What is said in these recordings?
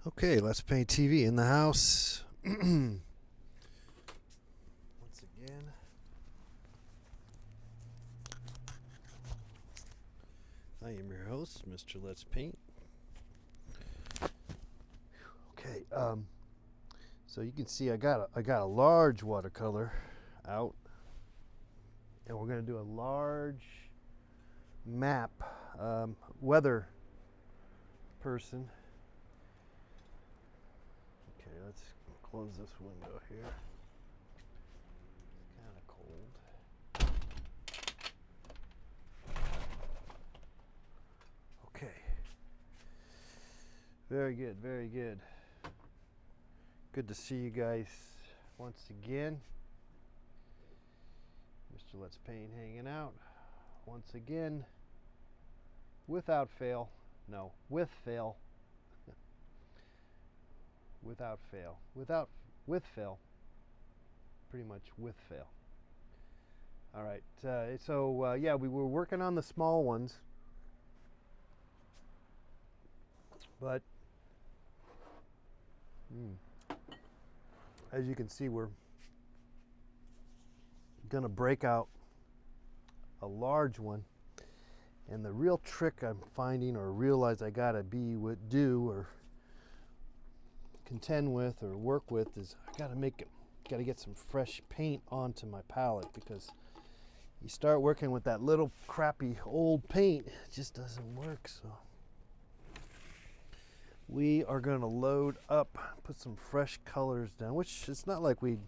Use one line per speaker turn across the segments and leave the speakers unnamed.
Okay, Let's Paint TV in the house. Once again, I am your host, Mr. Let's Paint. Okay, so you can see I got a large watercolor out, and we're gonna do a large map, weather person. Okay, let's close this window here. It's kind of cold. Okay. Very good, very good. Good to see you guys once again. Mr. Let's Paint hanging out once again. Without fail. No, with fail. Without fail. With fail. Pretty much with fail. All right. Yeah, we were working on the small ones, but as you can see, we're gonna break out a large one. And the real trick I'm finding, or realize I gotta do or contend with or work with, is I gotta get some fresh paint onto my palette, because you start working with that little crappy old paint, it just doesn't work. So we are gonna load up, put some fresh colors down, which it's not like we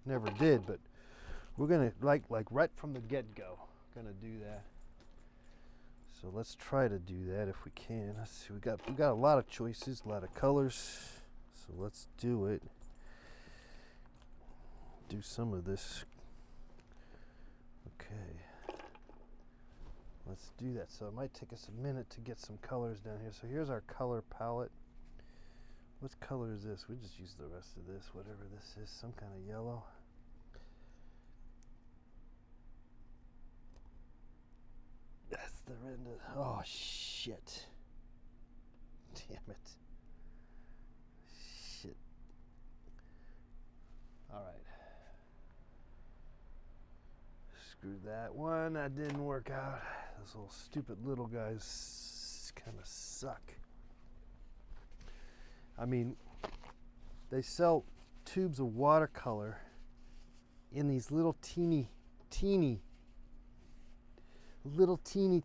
never did, but we're gonna like right from the get-go gonna do that. So let's try to do that if we can. Let's see, we got a lot of choices, a lot of colors. So let's do it. Do some of this. Okay. Let's do that. So it might take us a minute to get some colors down here. So here's our color palette. What color is this? We just use the rest of this, whatever this is, some kind of yellow. That's the red. Oh, shit. Damn it. Shit. All right. Screw that one. That didn't work out. Those little stupid little guys kind of suck. I mean, they sell tubes of watercolor in these little teeny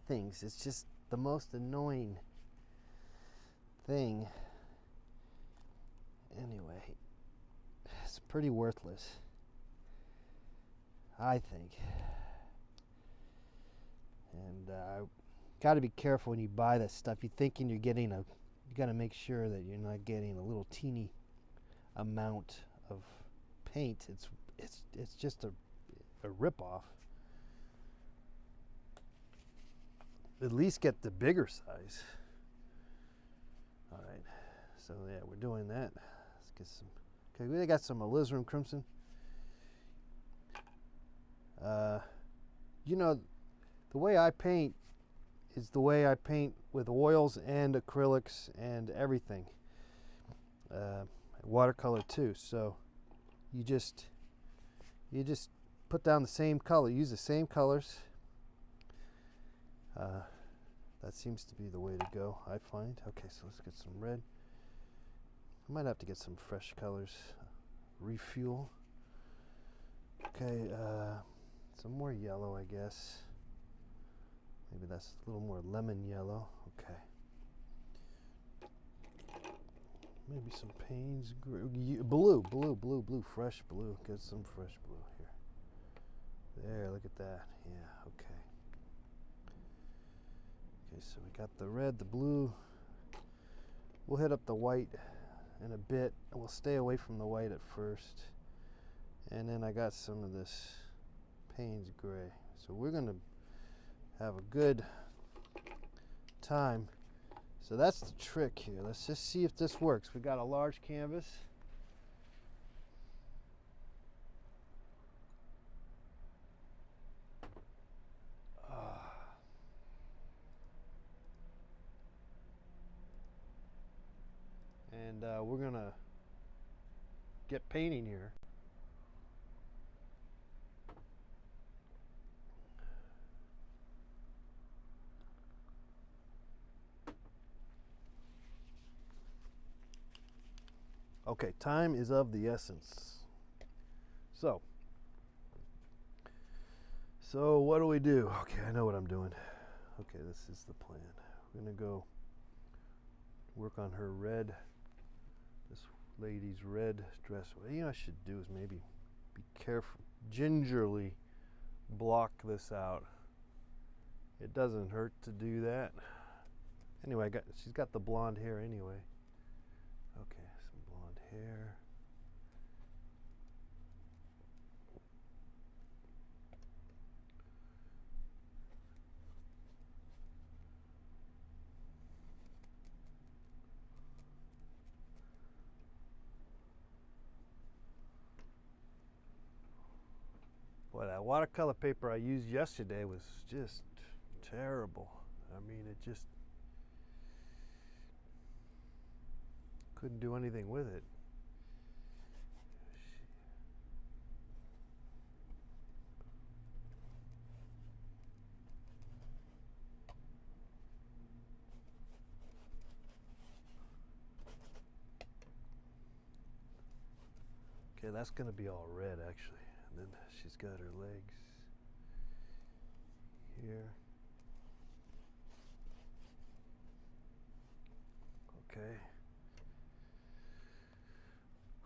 things. It's just the most annoying thing. Anyway, it's pretty worthless, I think. And got to be careful when you buy this stuff. You're thinking you're getting you got to make sure that you're not getting a little teeny amount of paint. It's just a rip-off. At least get the bigger size. All right, so yeah, we're doing that. Let's get some. Okay, we got some alizarin crimson. You know, the way I paint is the way I paint with oils and acrylics and everything. Watercolor too. So you just put down the same color, use the same colors. That seems to be the way to go, I find. Okay, so let's get some red. I might have to get some fresh colors. Refuel. Okay, some more yellow, I guess. Maybe that's a little more lemon yellow. Okay. Maybe some Payne's blue, fresh blue. Get some fresh blue here. There, look at that. Yeah, okay. Okay, so we got the red, the blue. We'll hit up the white in a bit. We'll stay away from the white at first. And then I got some of this Payne's gray. So we're going to have a good time. So that's the trick here. Let's just see if this works. We got a large canvas. and we're gonna get painting here. Okay, time is of the essence. So what do we do? Okay, I know what I'm doing. Okay, this is the plan. We're gonna go work on her red, this lady's red dress. What I should do is maybe be careful, gingerly block this out. It doesn't hurt to do that. Anyway, she's got the blonde hair anyway. Okay, some blonde hair. Boy, that watercolor paper I used yesterday was just terrible. I mean, it just couldn't do anything with it. Okay, that's gonna be all red actually. And then she's got her legs here. Okay.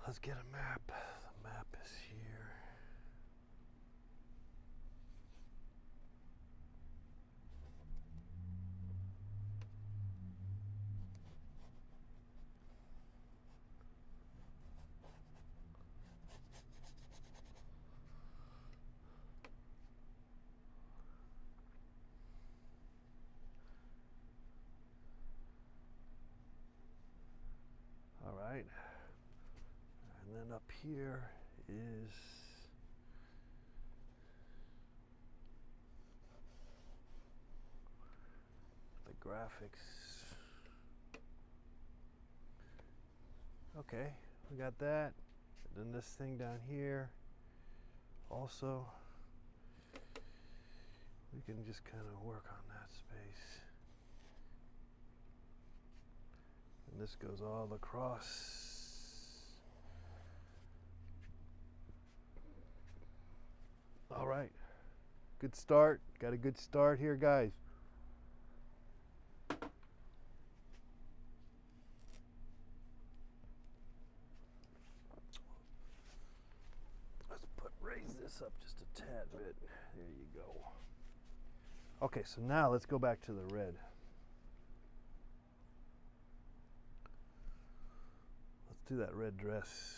Let's get a map. The map is here. All right. And then up here is the graphics. Okay, we got that. And then this thing down here also, we can just kind of work on that space. And this goes all across. All right, good start. Got a good start here, guys. Let's raise this up just a tad bit. There you go. Okay, so now let's go back to the red. Let's do that red dress.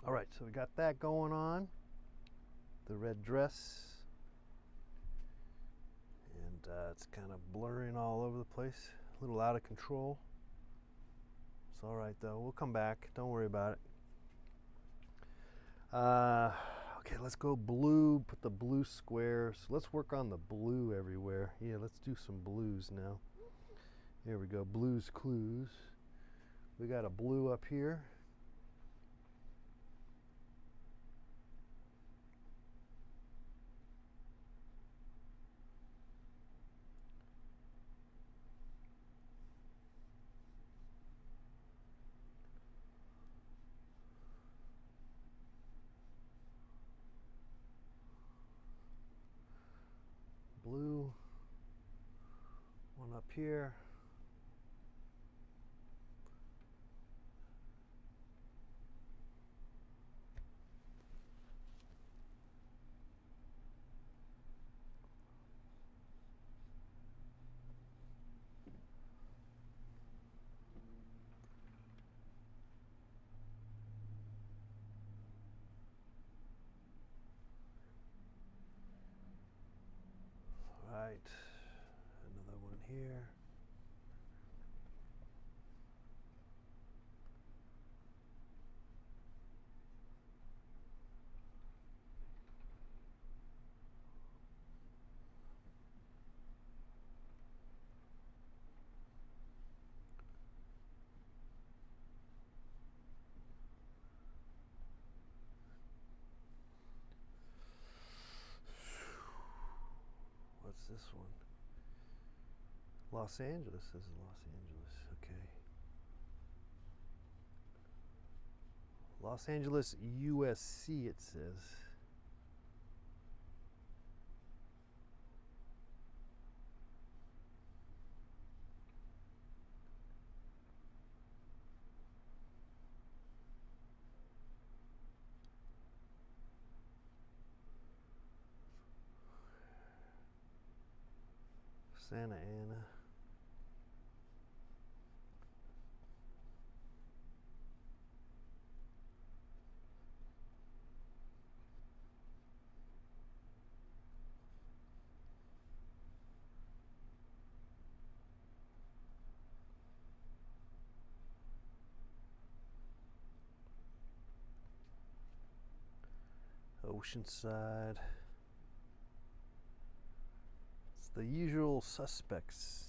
All right, so we got that going on. The red dress. And it's kind of blurring all over the place. A little out of control. It's all right though. We'll come back. Don't worry about it. Okay, let's go blue. Put the blue squares. Let's work on the blue everywhere. Yeah, let's do some blues now. Here we go. Blues clues. We got a blue up here. Blue. One up here. Right, another one here. What's this one? Los Angeles. This is Los Angeles. Okay. Los Angeles, USC, it says. Santa Ana. Oceanside. It's the usual suspects.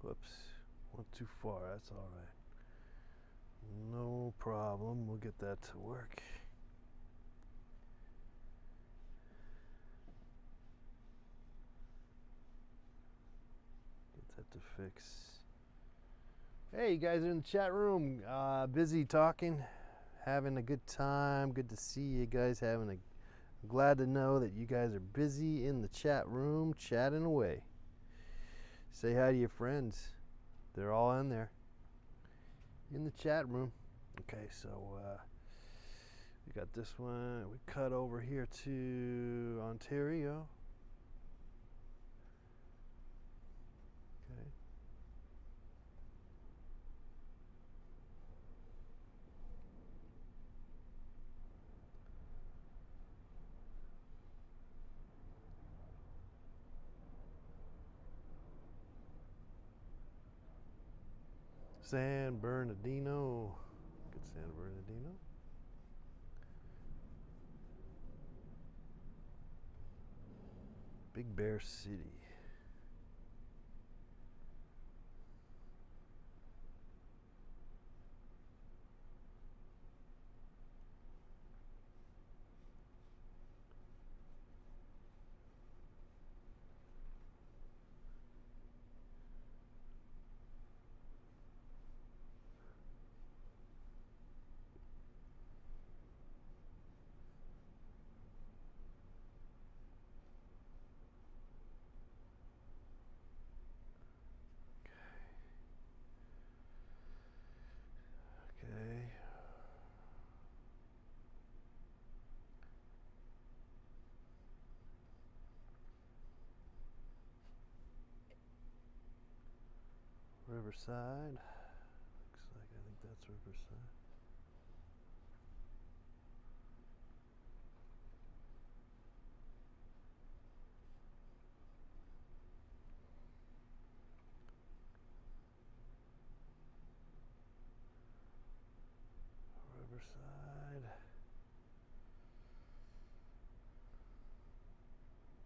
Whoops, went too far, that's all right. No problem, we'll get that to work. Get that to fix. Hey, you guys are in the chat room, busy talking, having a good time. Good to see you guys glad to know that you guys are busy in the chat room, chatting away. Say hi to your friends. They're all in there in the chat room. Okay, so we got this one. We cut over here to Ontario. Okay. San Bernardino. Good San Bernardino. Big Bear City. Riverside. Looks like, I think that's Riverside. Riverside.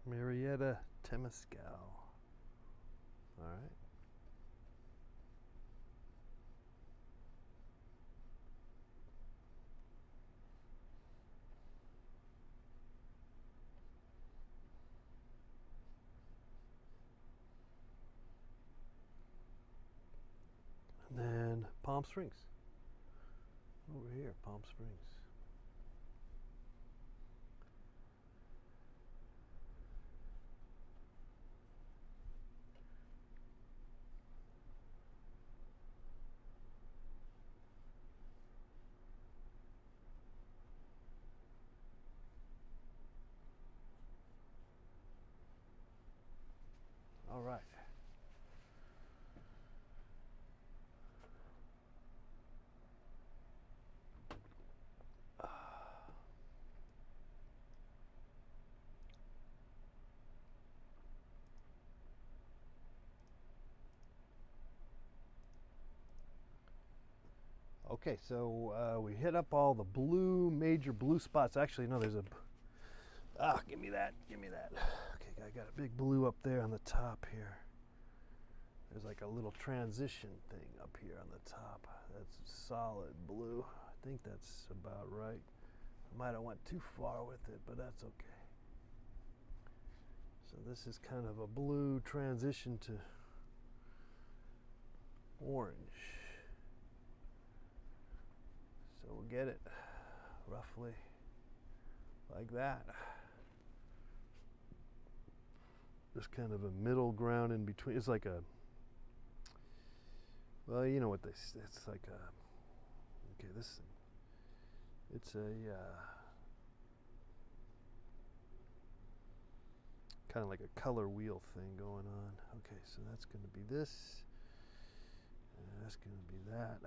Marietta, Temescal. All right. And then Palm Springs. Over here, Palm Springs. All right. Okay, so we hit up all the major blue spots. Actually, no, there's give me that, give me that. Okay, I got a big blue up there on the top here. There's like a little transition thing up here on the top. That's solid blue. I think that's about right. I might have went too far with it, but that's okay. So this is kind of a blue transition to orange. So we'll get it roughly like that. There's kind of a middle ground in between. It's like a, well, you know what they say. It's like a, okay, it's a kind of like a color wheel thing going on. Okay, so that's going to be this, and that's going to be that.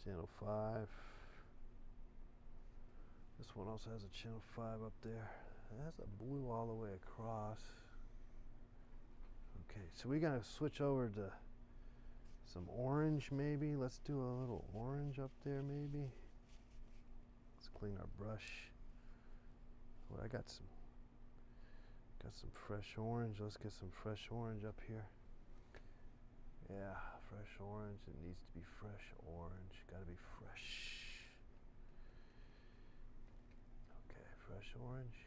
Channel 5. This one also has a channel 5 up there. It has a blue all the way across. Okay, so we're gonna switch over to some orange maybe. Let's do a little orange up there maybe. Let's clean our brush. Well, I got some fresh orange. Let's get some fresh orange up here. Yeah, fresh orange. It needs to be fresh orange. Gotta be fresh. Okay, fresh orange.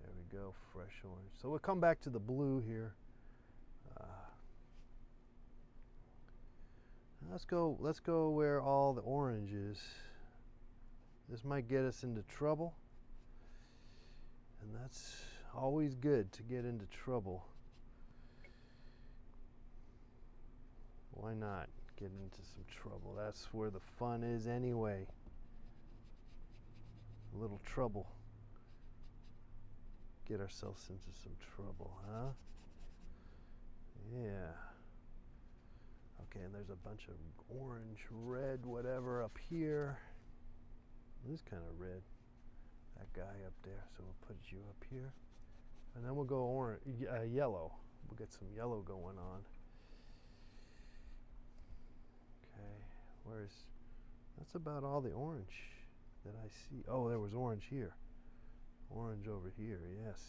There we go, fresh orange. So we'll come back to the blue here. Let's go where all the orange is. This might get us into trouble. And that's always good to get into trouble. Why not get into some trouble? That's where the fun is anyway. A little trouble. Get ourselves into some trouble, huh? Yeah. Okay, and there's a bunch of orange, red, whatever up here. This is kind of red. That guy up there. So we'll put you up here. And then we'll go orange, yellow. We'll get some yellow going on. Okay, that's about all the orange that I see. Oh, there was orange here. Orange over here, yes.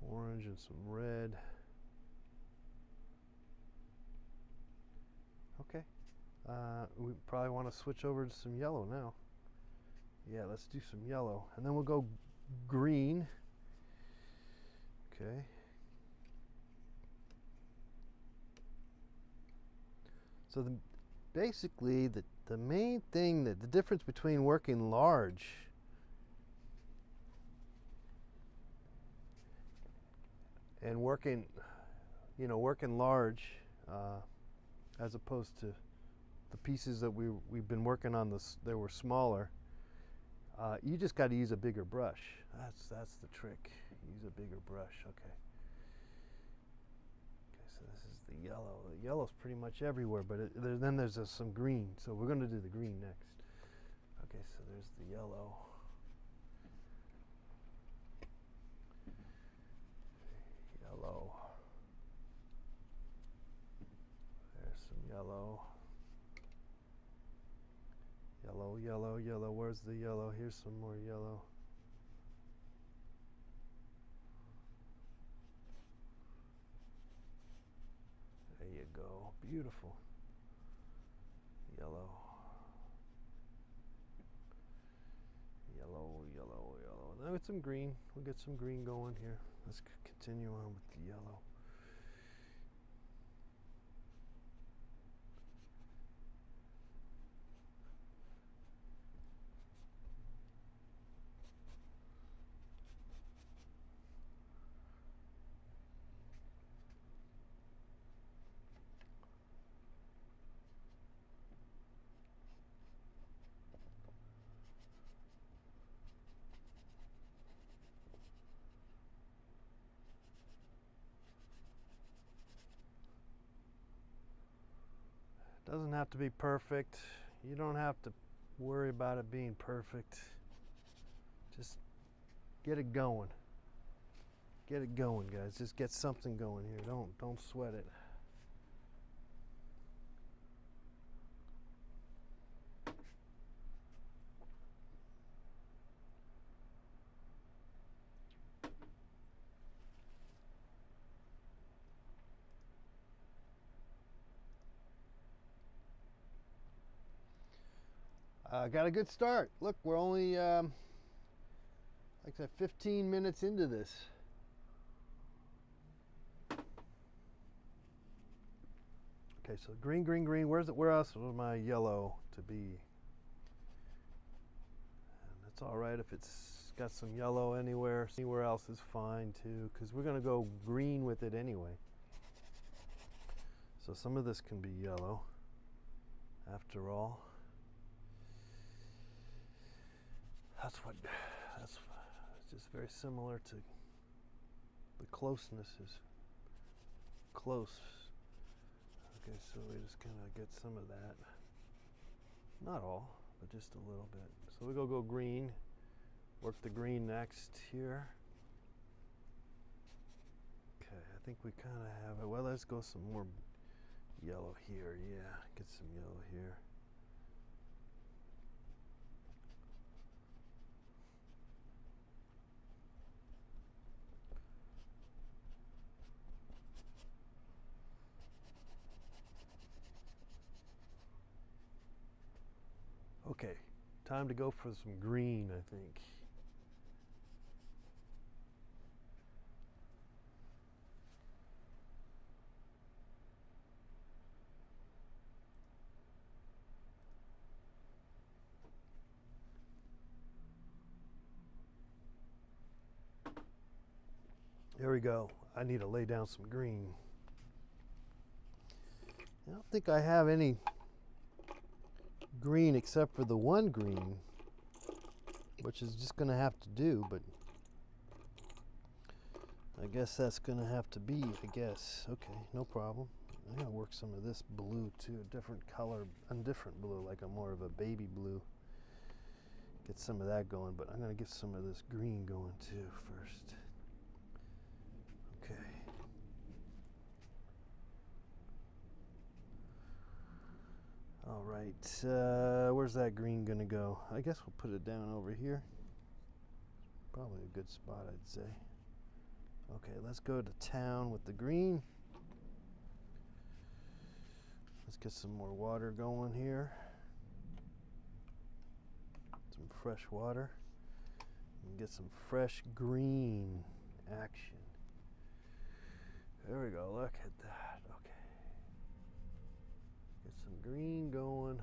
Orange and some red. Okay, we probably want to switch over to some yellow now. Yeah, let's do some yellow. And then we'll go green. Okay. So basically the main thing, the difference between working large and working large as opposed to the pieces that we've been working on, they were smaller. You just got to use a bigger brush. That's the trick. Use a bigger brush. Okay. Okay, so this is the yellow. The yellow's pretty much everywhere, but then there's some green. So we're going to do the green next. Okay, so there's the yellow. Yellow. There's some yellow. Yellow, yellow, yellow. Where's the yellow? Here's some more yellow. There you go. Beautiful. Yellow. Yellow, yellow, yellow. Now get some green. We'll get some green going here. Let's continue on with the yellow. Doesn't have to be perfect. You don't have to worry about it being perfect. Just get it going. Get it going, guys. Just get something going here. Don't sweat it. Got a good start. Look, we're only like I said, 15 minutes into this. Okay, so green, green, green. Where else was my yellow to be? And that's all right if it's got some yellow anywhere. Anywhere else is fine too, because we're gonna go green with it anyway. So some of this can be yellow after all. That's just very similar to the closeness is close. Okay, so we just kind of get some of that. Not all, but just a little bit. So we go green. Work the green next here. Okay, I think we kind of have it. Well, let's go some more yellow here. Yeah, get some yellow here. Okay, time to go for some green, I think. There we go. I need to lay down some green. I don't think I have any green except for the one green, which is just going to have to do, but I guess that's going to have to be, I guess. Okay, no problem. I'm going to work some of this blue too, a different color, a different blue, like a more of a baby blue. Get some of that going, but I'm going to get some of this green going too first. Okay. All right, where's that green gonna go? I guess we'll put it down over here. Probably a good spot, I'd say. Okay, let's go to town with the green. Let's get some more water going here. Some fresh water. And get some fresh green action. There we go, look at that. Okay. Get some green going.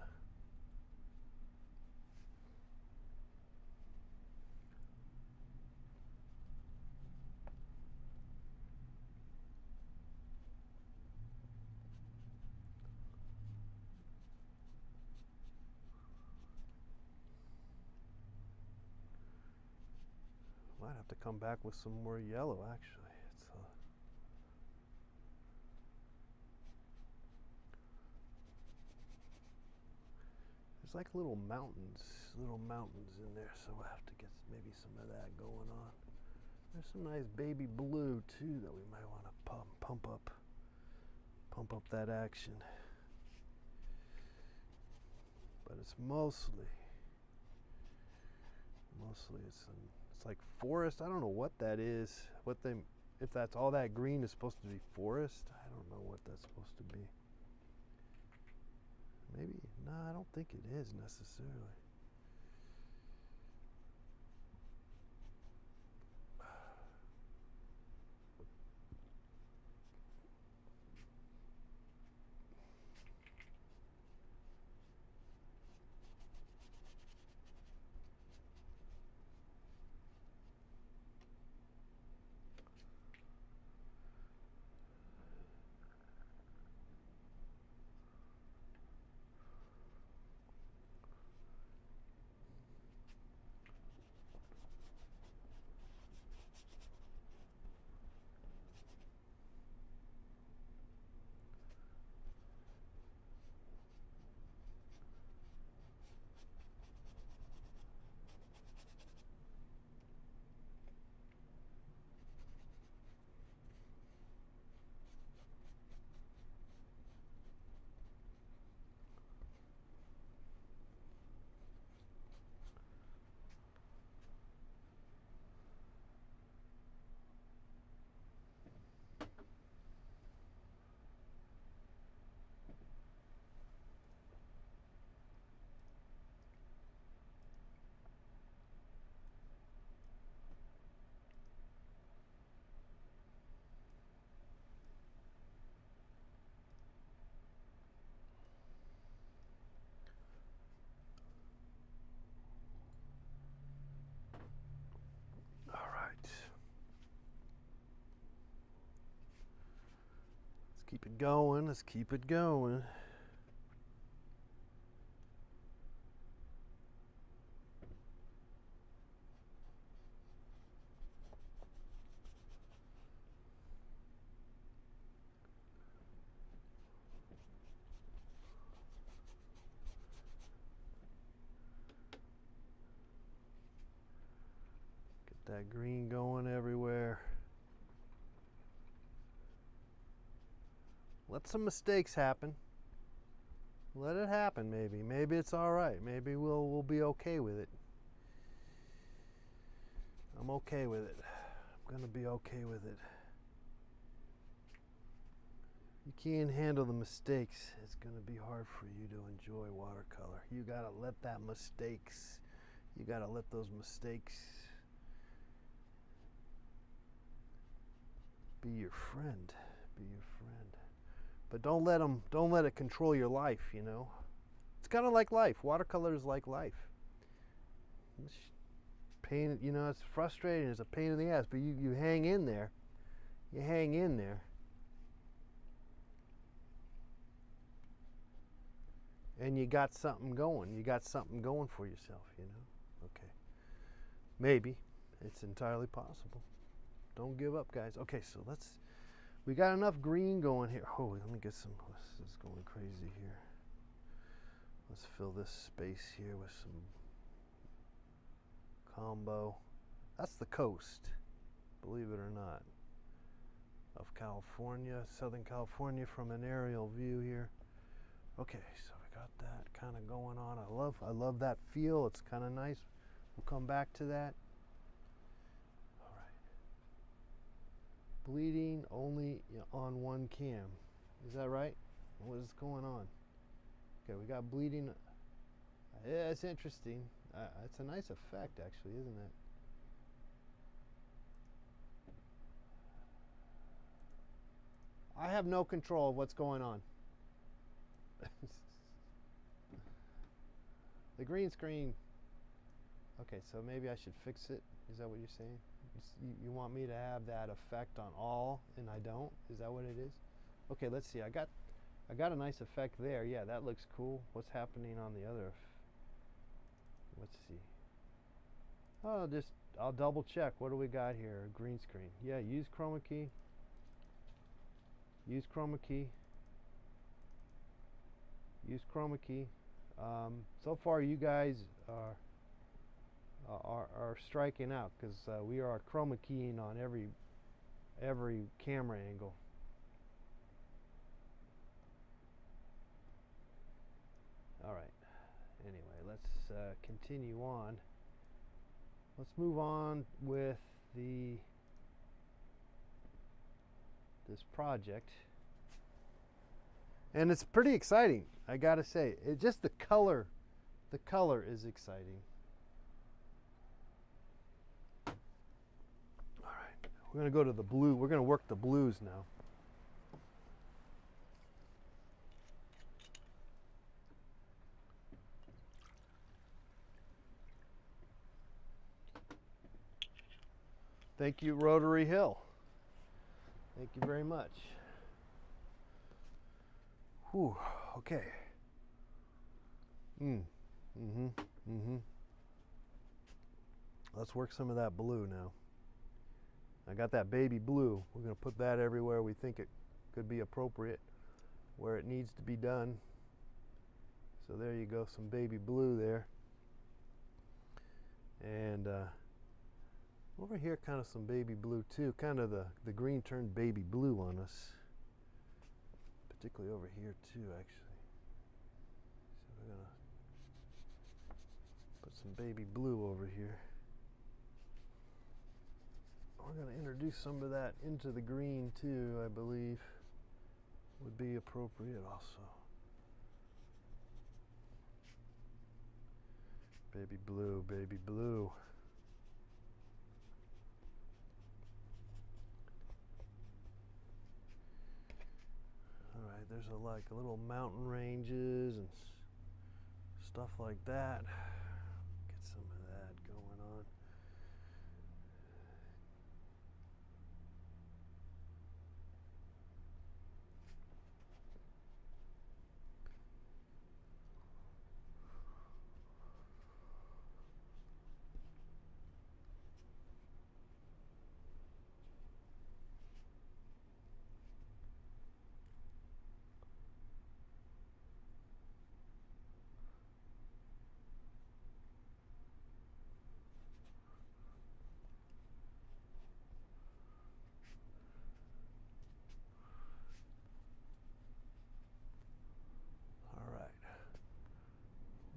to come back with some more yellow, actually. There's like little mountains in there, so we'll have to get maybe some of that going on. There's some nice baby blue too that we might want to pump up that action. But it's mostly it's like forest. I don't know what that is. If that's all that green is supposed to be forest. I don't know what that's supposed to be. Maybe, no, I don't think it is necessarily. Keep it going, let's keep it going. Get that green going everywhere. Let some mistakes happen. Let it happen, maybe. Maybe it's all right. Maybe we'll be okay with it. I'm okay with it. I'm gonna be okay with it. You can't handle the mistakes. It's gonna be hard for you to enjoy watercolor. You gotta let you gotta let those mistakes be your friend. Be your friend. But don't let it control your life, you know. It's kind of like life. Watercolor is like life. It's pain, you know, it's frustrating, it's a pain in the ass, but you hang in there. You hang in there. And you got something going. You got something going for yourself, you know. Okay. Maybe. It's entirely possible. Don't give up, guys. Okay, so we got enough green going here. Oh, let me get some, this is going crazy here. Let's fill this space here with some combo. That's the coast, believe it or not, of California, Southern California from an aerial view here. Okay, so we got that kind of going on. I love that feel. It's kind of nice. We'll come back to that. Bleeding only on one cam. Is that right? What is going on? Okay, we got bleeding. Yeah, it's interesting. It's a nice effect, actually, isn't it? I have no control of what's going on. The green screen. Okay, so maybe I should fix it. Is that what you're saying? You want me to have that effect on all, and I don't? Is that what it is? Okay, let's see. I got a nice effect there. Yeah, that looks cool. What's happening on the other? Let's see. Oh, just I'll double check. What do we got here? Green screen. Yeah, use chroma key. Use chroma key. Use chroma key. So far, you guys are striking out because we are chroma keying on every camera angle. All right. Anyway, let's continue on. Let's move on with this project. And it's pretty exciting, I gotta say. Just the color is exciting. All right, we're gonna go to the blue. We're gonna work the blues now. Thank you, Rotary Hill. Thank you very much. Whew, okay. Let's work some of that blue now. I got that baby blue. We're going to put that everywhere we think it could be appropriate, where it needs to be done. So there you go, some baby blue there. And over here, kind of some baby blue too. Kind of the green turned baby blue on us. Particularly over here too, actually. So we're gonna put some baby blue over here. We're gonna introduce some of that into the green too, I believe. Would be appropriate also. Baby blue, baby blue. Alright, there's like little mountain ranges and stuff like that. Get some of that going on.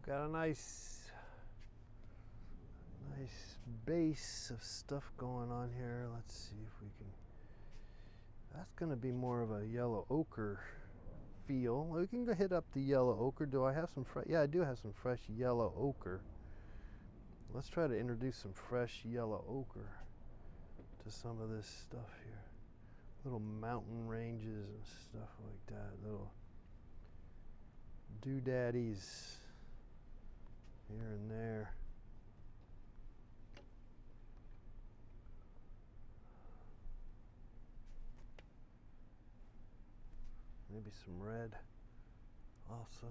Got a nice base of stuff going on here. Let's see if we can. That's going to be more of a yellow ochre feel. We can go hit up the yellow ochre. Do I have some fresh? Yeah, I do have some fresh yellow ochre. Let's try to introduce some fresh yellow ochre to some of this stuff here. Little mountain ranges and stuff like that. Little doodaddies here and there. Maybe some red also.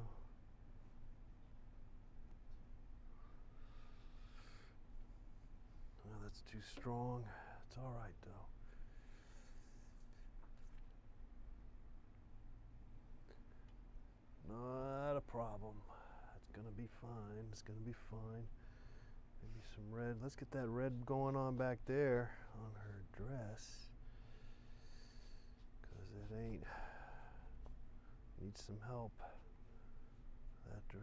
Oh, that's too strong. It's all right though. Not a problem. It's gonna be fine. It's gonna be fine. Maybe some red. Let's get that red going on back there on her dress. Cause it ain't. Needs some help. That dress.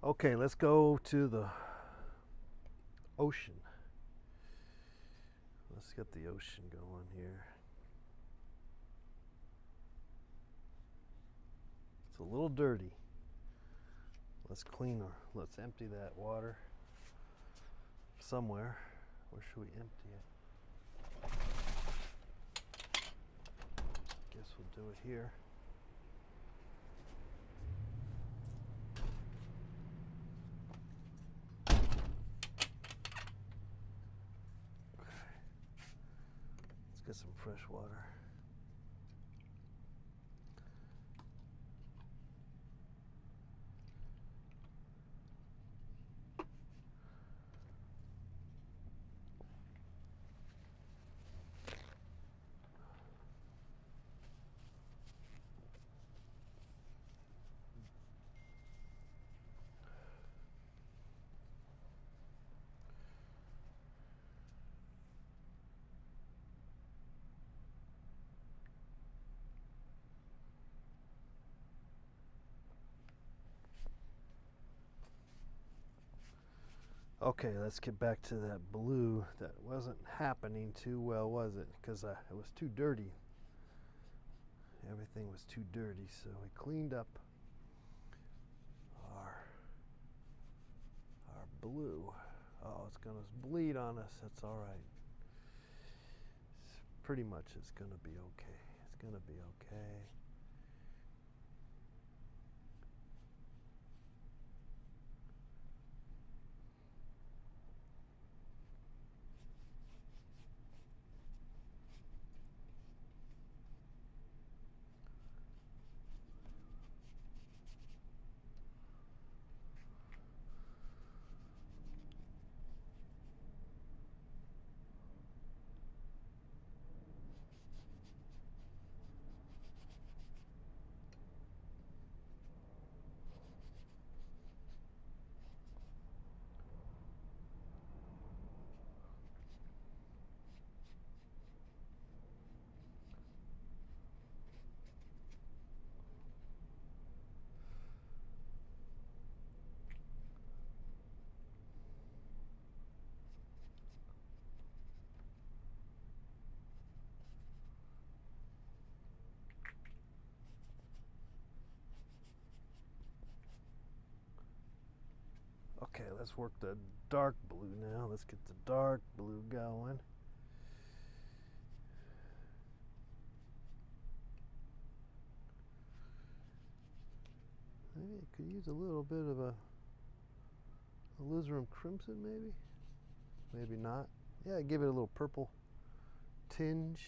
Okay, let's go to the ocean. Let's get the ocean going here. It's a little dirty. Let's empty that water somewhere. Where should we empty it? Guess we'll do it here. Let's get some fresh water. Okay, let's get back to that blue. That wasn't happening too well, was it? Because it was too dirty. Everything was too dirty, so we cleaned up our blue. Oh, it's gonna bleed on us. That's all right. Pretty much it's gonna be okay. It's gonna be okay. Okay, let's work the dark blue now. Let's get the dark blue going. Maybe it could use a little bit of a alizarin crimson, maybe? Maybe not. Yeah, give it a little purple tinge.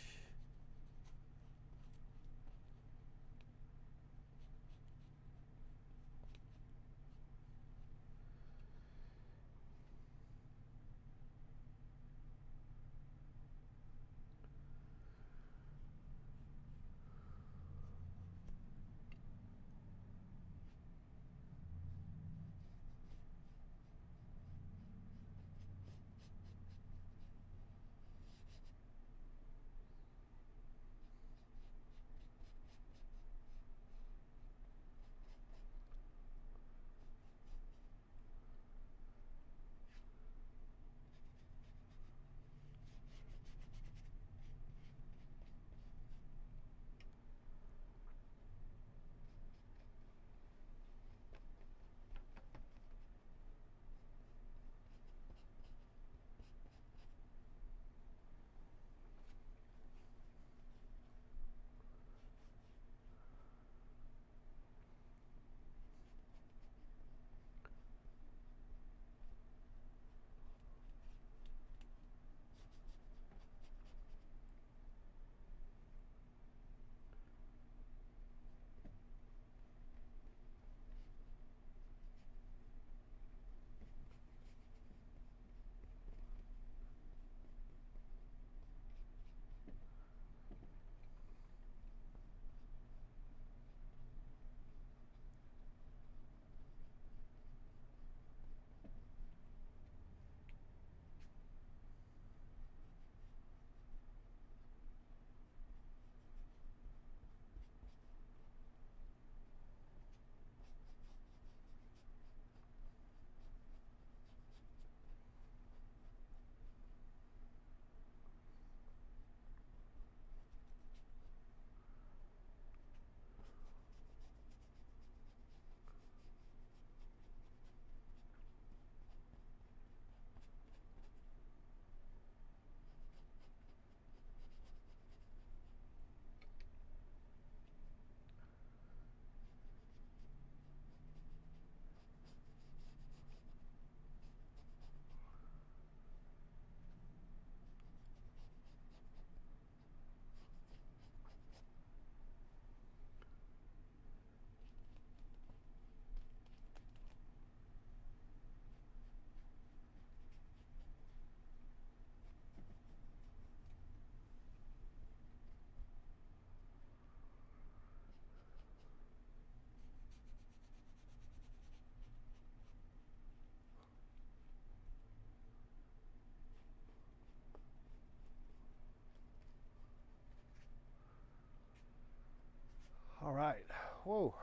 Whoa.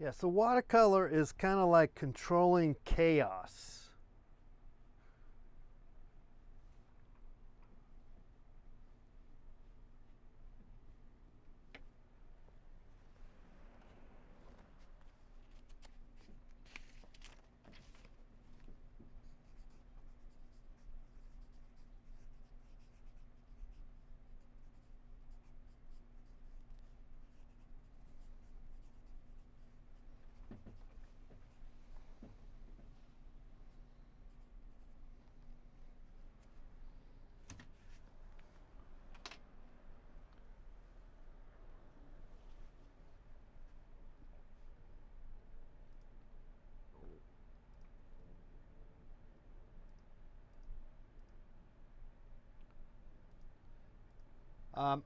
Yeah, so watercolor is kind of like controlling chaos.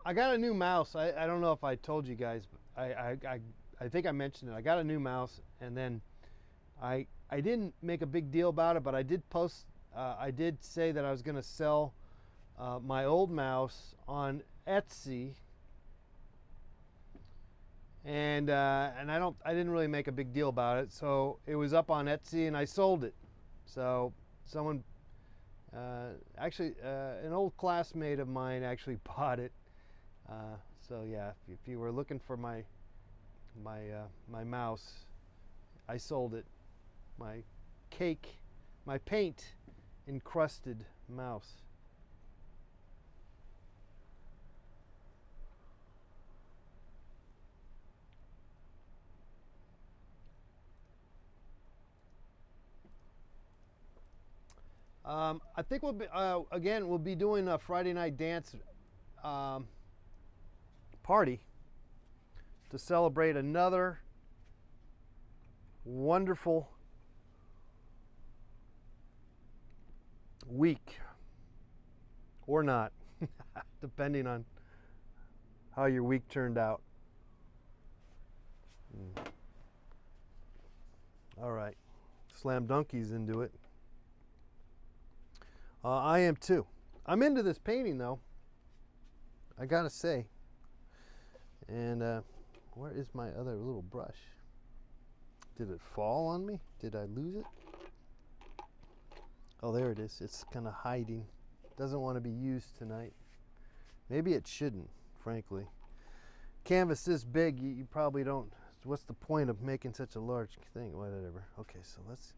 I got a new mouse. I don't know if I told you guys, but I think I mentioned it. I got a new mouse, and then I didn't make a big deal about it, but I did post. I did say that I was going to sell my old mouse on Etsy, and I didn't really make a big deal about it. So it was up on Etsy, and I sold it. So someone. Actually, an old classmate of mine actually bought it. So yeah, if you were looking for my mouse, I sold it. My paint encrusted mouse. I think we'll be again. We'll be doing a Friday night dance party to celebrate another wonderful week, or not, depending on how your week turned out. All right, slam dunkies into it. I am too. I'm into this painting though, I gotta say. And where is my other little brush? Did it fall on me? Did I lose it? Oh, there it is. It's kind of hiding. Doesn't want to be used tonight. Maybe it shouldn't, frankly. Canvas this big, you probably don't. What's the point of making such a large thing? Whatever. Okay, so let's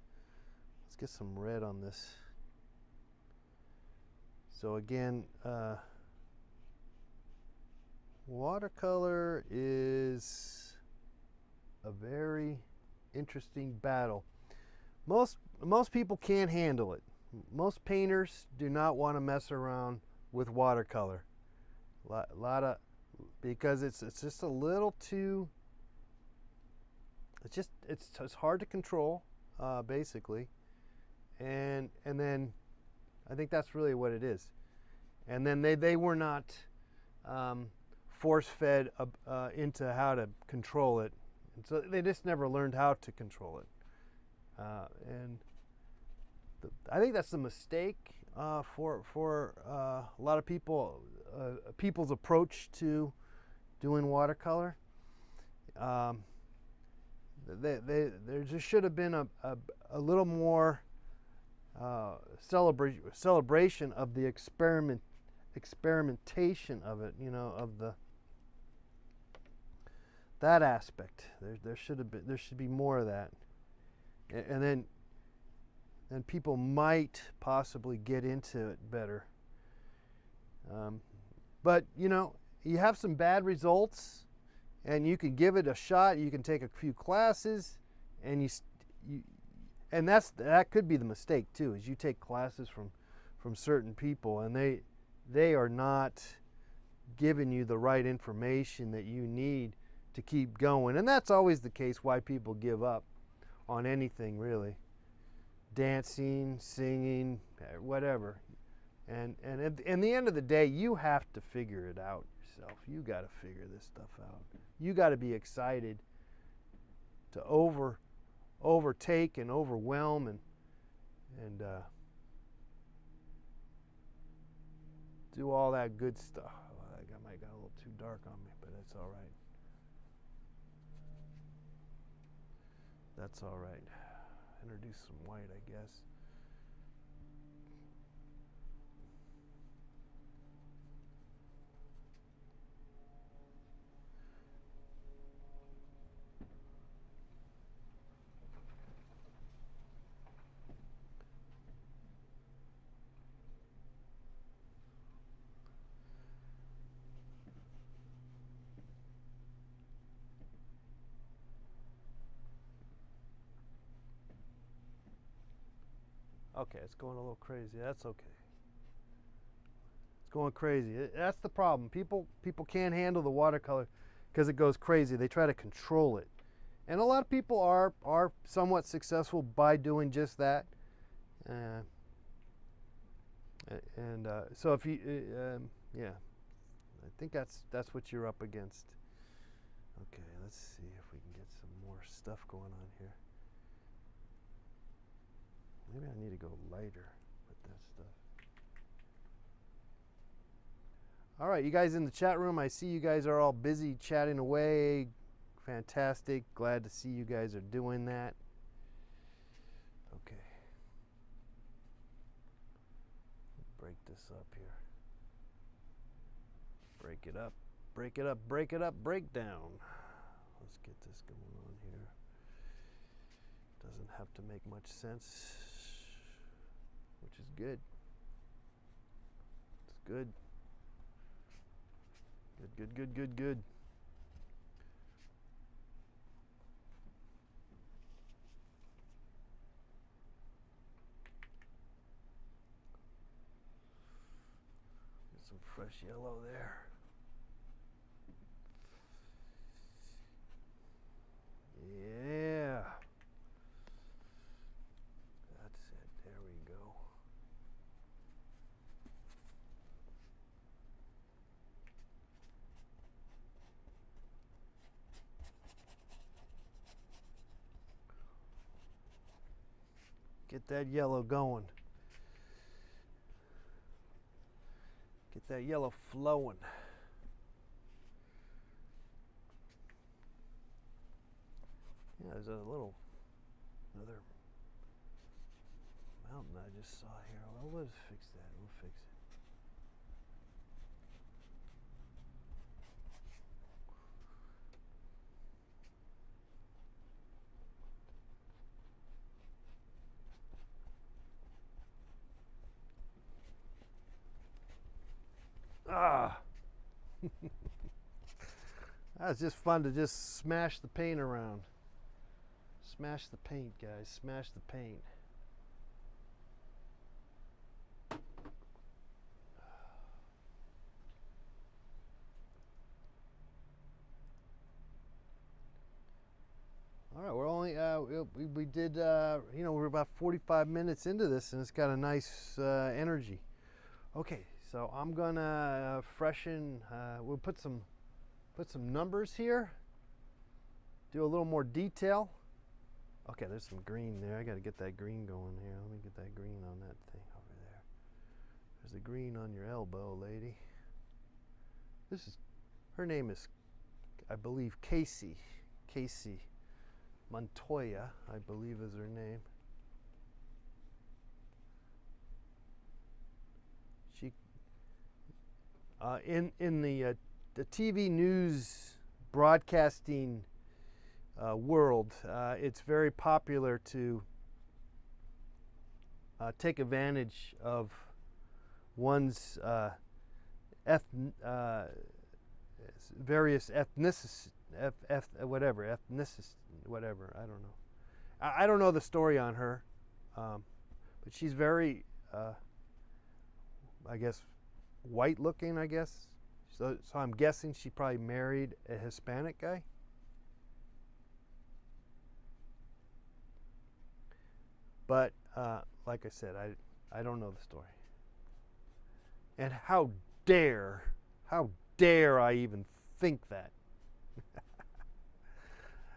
get some red on this. So again, watercolor is a very interesting battle. Most people can't handle it. Most painters do not want to mess around with watercolor. Because it's just a little too. It's hard to control, basically, and then I think that's really what it is. And then they were not force-fed into how to control it, and so they just never learned how to control it. I think that's the mistake for a lot of people, people's approach to doing watercolor. There just should have been a little more celebration of the experimentation of it, you know, of that aspect. There should be more of that, and then people might possibly get into it better. But you know, you have some bad results, and you can give it a shot. You can take a few classes, and and that could be the mistake too. Is you take classes from certain people, and they are not giving you the right information that you need to keep going. And that's always the case why people give up on anything, really. Dancing, singing, whatever. And at the end of the day, you have to figure it out yourself. You got to figure this stuff out. You got to be excited to overtake and overwhelm and do all that good stuff. Oh, that might got a little too dark on me, but that's all right. That's all right. Introduce some white, I guess. Okay, it's going a little crazy. That's okay. It's going crazy. That's the problem. People can't handle the watercolor because it goes crazy. They try to control it. And a lot of people are somewhat successful by doing just that. So if you, yeah, I think that's what you're up against. Okay, let's see if we can get some more stuff going on here. Maybe I need to go lighter with that stuff. All right, you guys in the chat room, I see you guys are all busy chatting away. Fantastic. Glad to see you guys are doing that. Okay. Break this up here. Break it up. Break it up. Break it up. Break down. Let's get this going on here. Doesn't have to make much sense, which is good. It's good. Good, good, good, good, good. Get some fresh yellow there. Yeah. That's it. There we go. Get that yellow going. Get that yellow flowing. Yeah, there's another mountain I just saw here. Well, let's fix that. We'll fix it. Ah! That's just fun to just smash the paint around. Smash the paint, guys. Smash the paint. All right, we're only we did you know, we're about 45 minutes into this, and it's got a nice energy. Okay, so I'm gonna freshen. We'll put some numbers here. Do a little more detail. Okay, there's some green there. I got to get that green going here. Let me get that green on that thing over there. There's the green on your elbow, lady. Her name is, I believe, Casey Montoya, I believe is her name. In the TV news broadcasting world, it's very popular to take advantage of one's various ethnicity, whatever. I don't know. I don't know the story on her, but she's very, I guess, white looking, I guess. So I'm guessing she probably married a Hispanic guy. But like I said, I don't know the story. And how dare I even think that?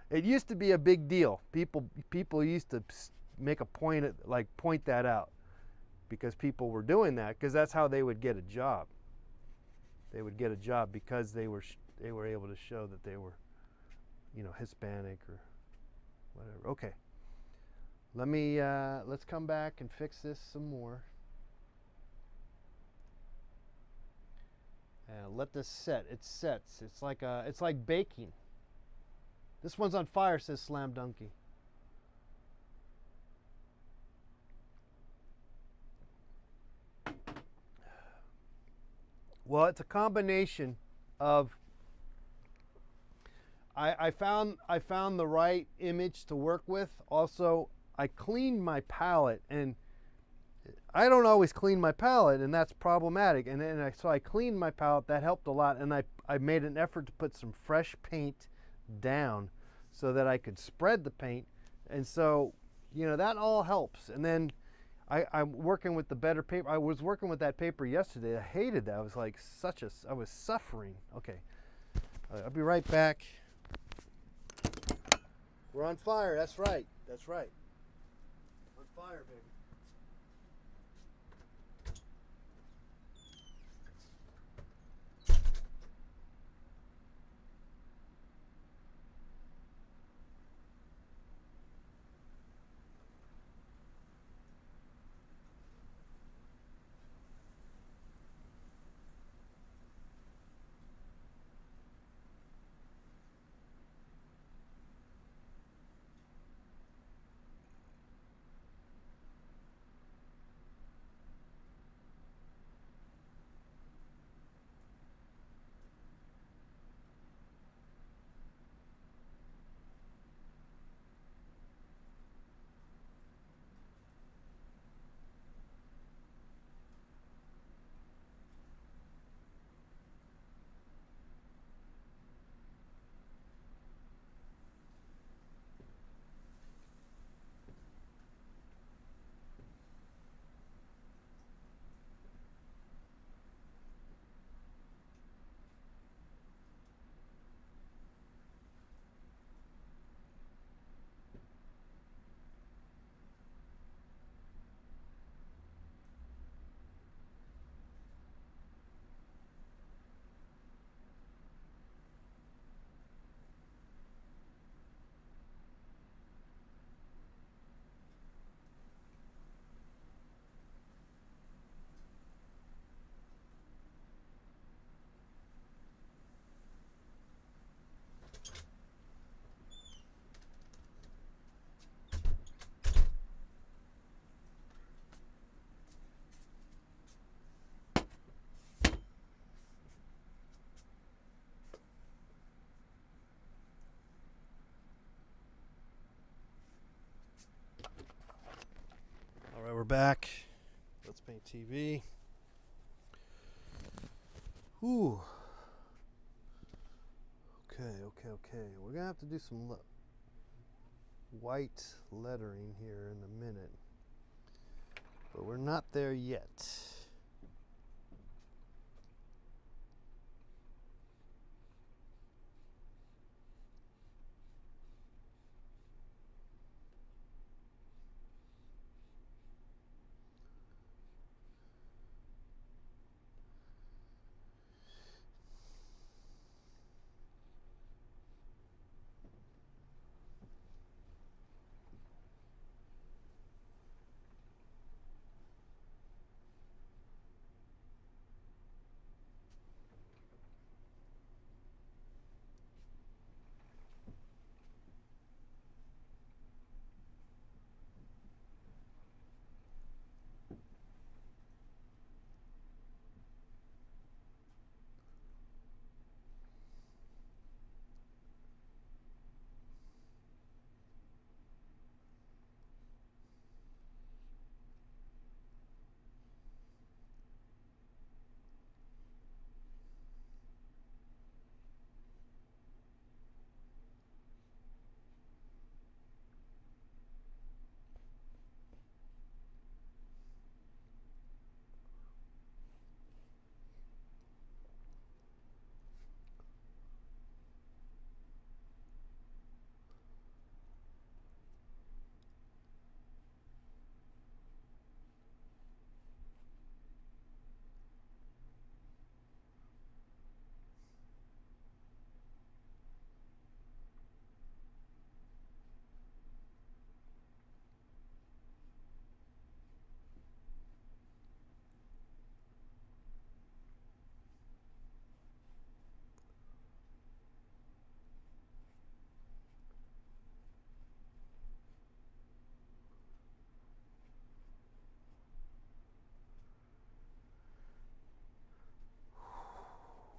It used to be a big deal. People used to make a point that out, because people were doing that, because that's how they would get a job. They would get a job because they were able to show that they were, Hispanic or whatever. Okay. Let's come back and fix this some more. And let this set. It sets. It's like baking. This one's on fire, says Slam Donkey. Well, it's a combination of I found the right image to work with. Also, I cleaned my palette, and I don't always clean my palette, and that's problematic. So I cleaned my palette. That helped a lot, and I made an effort to put some fresh paint down so that I could spread the paint, and so that all helps. And then I'm working with the better paper. I was working with that paper yesterday. I hated that. I was like I was suffering. Okay, I'll be right back. We're on fire. That's right. That's right. On fire, baby. All right, we're back. Let's paint TV. Ooh. Okay. We're gonna have to do some white lettering here in a minute, but we're not there yet.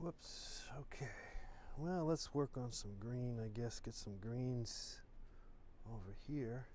Whoops. Okay. Well, let's work on some green, I guess. Get some greens over here.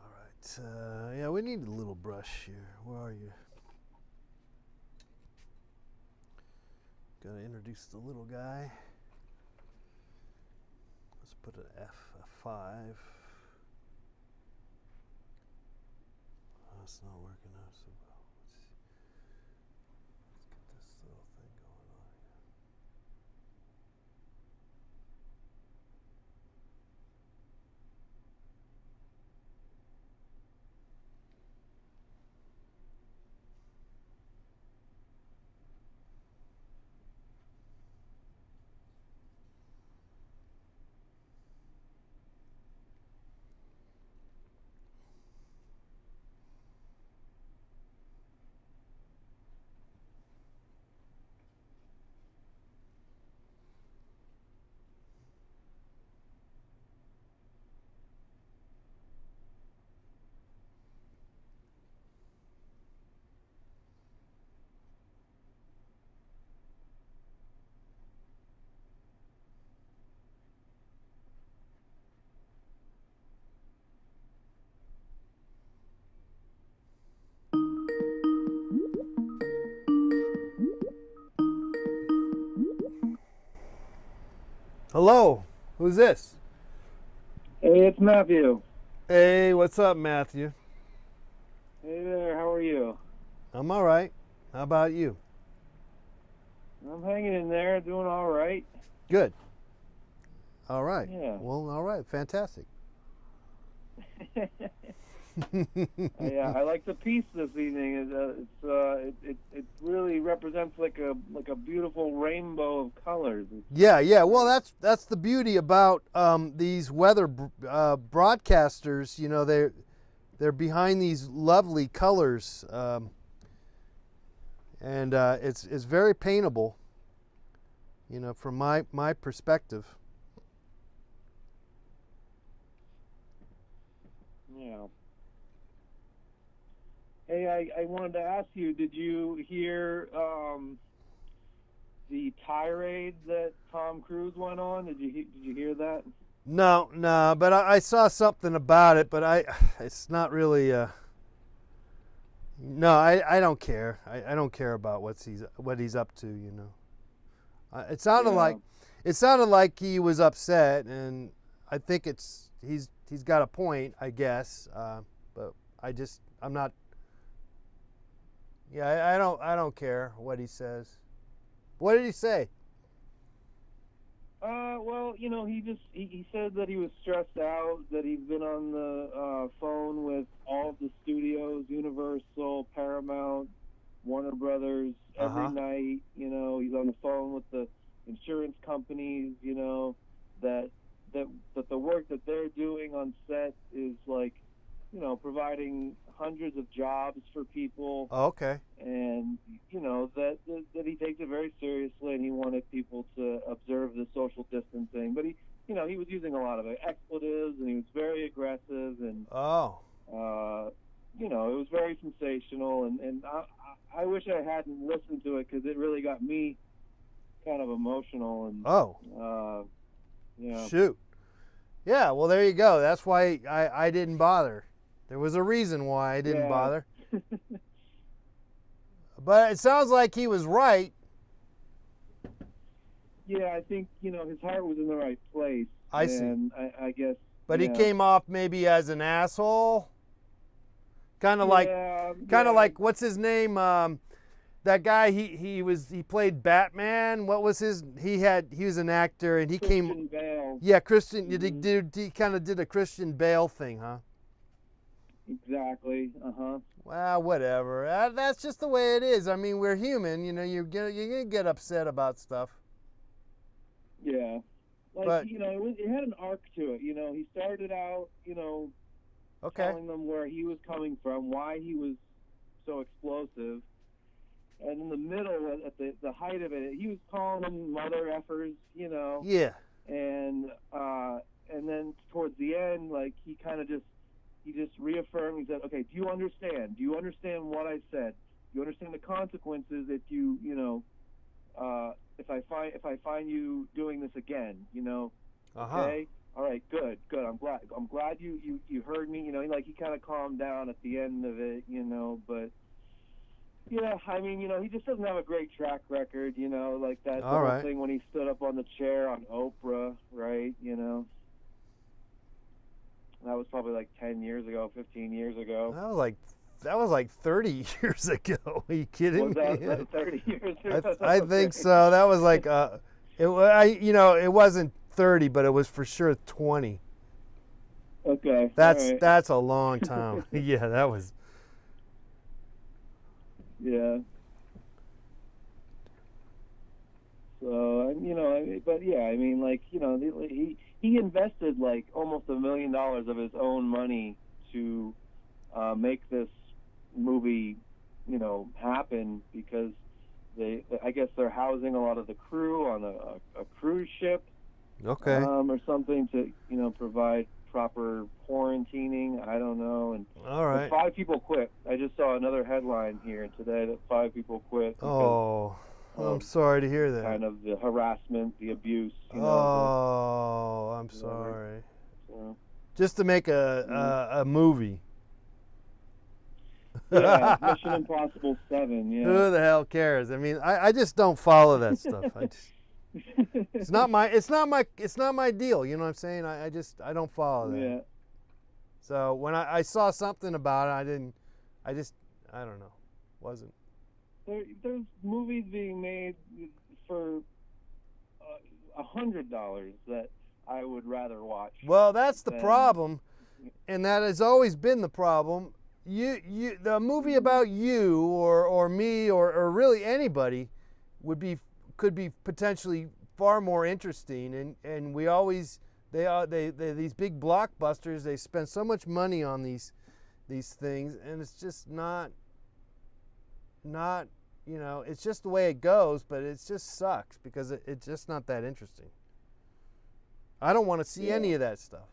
All right. Yeah, we need a little brush here. Where are you? Gotta introduce the little guy. Let's put an F5. Oh, it's not working out so well. Let's get this little thing going on here. Hello, who's this?
Hey, it's Matthew.
Hey, what's up, Matthew?
Hey there, how are you?
I'm all right. How about you?
I'm hanging in there, doing all right.
Good. All right.
Yeah.
Well, all right. Fantastic.
I like the piece this evening. It really represents like a beautiful rainbow of colors.
Yeah. Well, that's the beauty about these weather broadcasters. You know, they're behind these lovely colors, and it's very paintable. You know, from my perspective.
Yeah. Hey, I wanted to ask you, did you hear the tirade that Tom Cruise went on? Did you hear that?
No, but I saw something about it, but it's not really. No, I don't care. I don't care about what he's up to. You know, it sounded
Yeah.
like he was upset, and I think he's got a point, I guess. But I'm not. Yeah, I don't care what he says. What did he say?
Well, he said that he was stressed out, that he's been on the phone with all of the studios, Universal, Paramount, Warner Brothers, every
Uh-huh.
night. He's on the phone with the insurance companies. That that the work that they're doing on set is like, providing hundreds of jobs for people,
Oh, okay.
and that he takes it very seriously, and he wanted people to observe the social distancing. But he was using a lot of expletives, and he was very aggressive, and
Oh.
uh, kind of emotional and
Oh,
yeah.
shoot. Yeah, well, there you go. That's why I didn't bother. There was a reason why I didn't
Yeah.
bother. But it sounds like he was right.
Yeah, I think his heart was in the right place.
I see.
And I guess.
But
yeah.
he came off maybe as an asshole. Kind of
Yeah,
like what's his name? That guy he played Batman. What was his? He was an actor and he
Christian
came.
Bale.
Yeah, Christian.
Mhm.
He kind of did a Christian Bale thing, huh?
Exactly.
Well, whatever. That's just the way it is. I mean, we're human. You're gonna get upset about stuff.
Yeah. Like,
But
it had an arc to it. He started out,
okay.
telling them where he was coming from, why he was so explosive. And in the middle, at the height of it, he was calling them mother effers,
Yeah.
And then towards the end, like, he just reaffirmed. He said, "Okay, do you understand? Do you understand what I said? Do you understand the consequences if if I find you doing this again? Okay, all right, good. I'm glad you heard me. He kind of calmed down at the end of it. But yeah, I mean, he just doesn't have a great track record. Like that
All
whole
right.
thing when he stood up on the chair on Oprah, right? That was probably like 10 years ago, 15 years ago.
That was like 30 years ago. Are you kidding
Was that
me?
like 30 years ago?
I think so. That was like it wasn't 30, but it was for sure 20.
Okay.
That's
all right.
that's a long time. Yeah, that was.
Yeah. So but yeah, I mean, like, he invested like almost $1 million of his own money to make this movie, happen because I guess they're housing a lot of the crew on a cruise ship,
Okay.
or something to provide proper quarantining. I don't know. And
All right.
5 people quit. I just saw another headline here today that 5 people quit because
Oh, I'm sorry to hear that.
kind of the harassment, the abuse.
Oh, I'm
whatever.
sorry.
So,
Just to make a movie.
yeah, Mission Impossible 7. Yeah.
Who the hell cares? I mean, I just don't follow that stuff. It's not my deal. You know what I'm saying? I don't follow that.
Yeah.
So when I saw something about it, I don't know, wasn't.
There's movies being made for $100 that I would rather watch.
Well, that's the
than-
problem, and that has always been the problem. The movie about you or me or really anybody could be potentially far more interesting, and we always these big blockbusters, they spend so much money on these things, and it's just not it's just the way it goes, but it just sucks because it's just not that interesting. I don't want to see any of that stuff,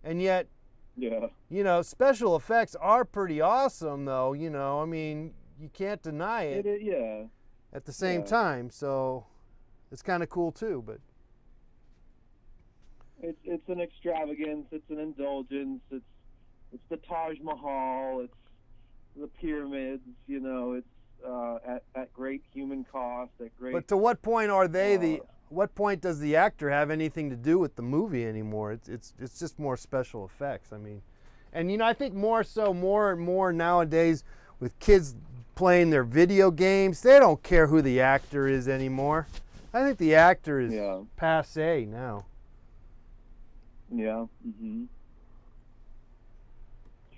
and yet.
Yeah.
Special effects are pretty awesome, though. I mean, you can't deny it.
Yeah.
At the same
Yeah.
time, so it's kind of cool too. But
It's an extravagance. It's an indulgence. It's the Taj Mahal. It's the pyramids. It's at great human cost. At great.
But to what point are they what point does the actor have anything to do with the movie anymore? It's just more special effects. I mean, and I think more and more nowadays with kids playing their video games, they don't care who the actor is anymore. I think the actor is passé now.
Yeah.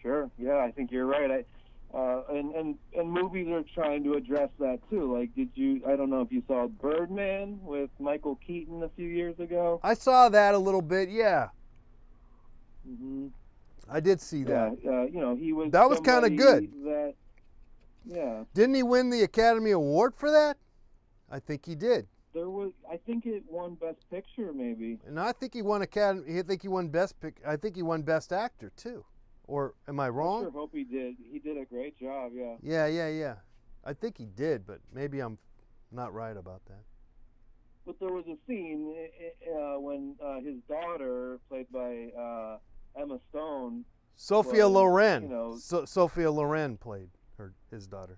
Sure. Yeah, I think you're right. And movies are trying to address that too. Like, I don't know if you saw Birdman with Michael Keaton a few years ago.
I saw that a little bit, yeah.
Mm-hmm.
I did see that.
He was.
That was kind of good.
Yeah.
Didn't he win the Academy Award for that? I think he did.
I think it won Best Picture, maybe.
And I think he won Academy. I think he won I think he won Best Actor too. Or am I wrong?
I sure hope he did. He did a great job, yeah.
Yeah. I think he did, but maybe I'm not right about that.
but there was a scene when his daughter, played by Emma Stone,
Sophia
was,
Loren.
you know,
Sophia Loren played his daughter.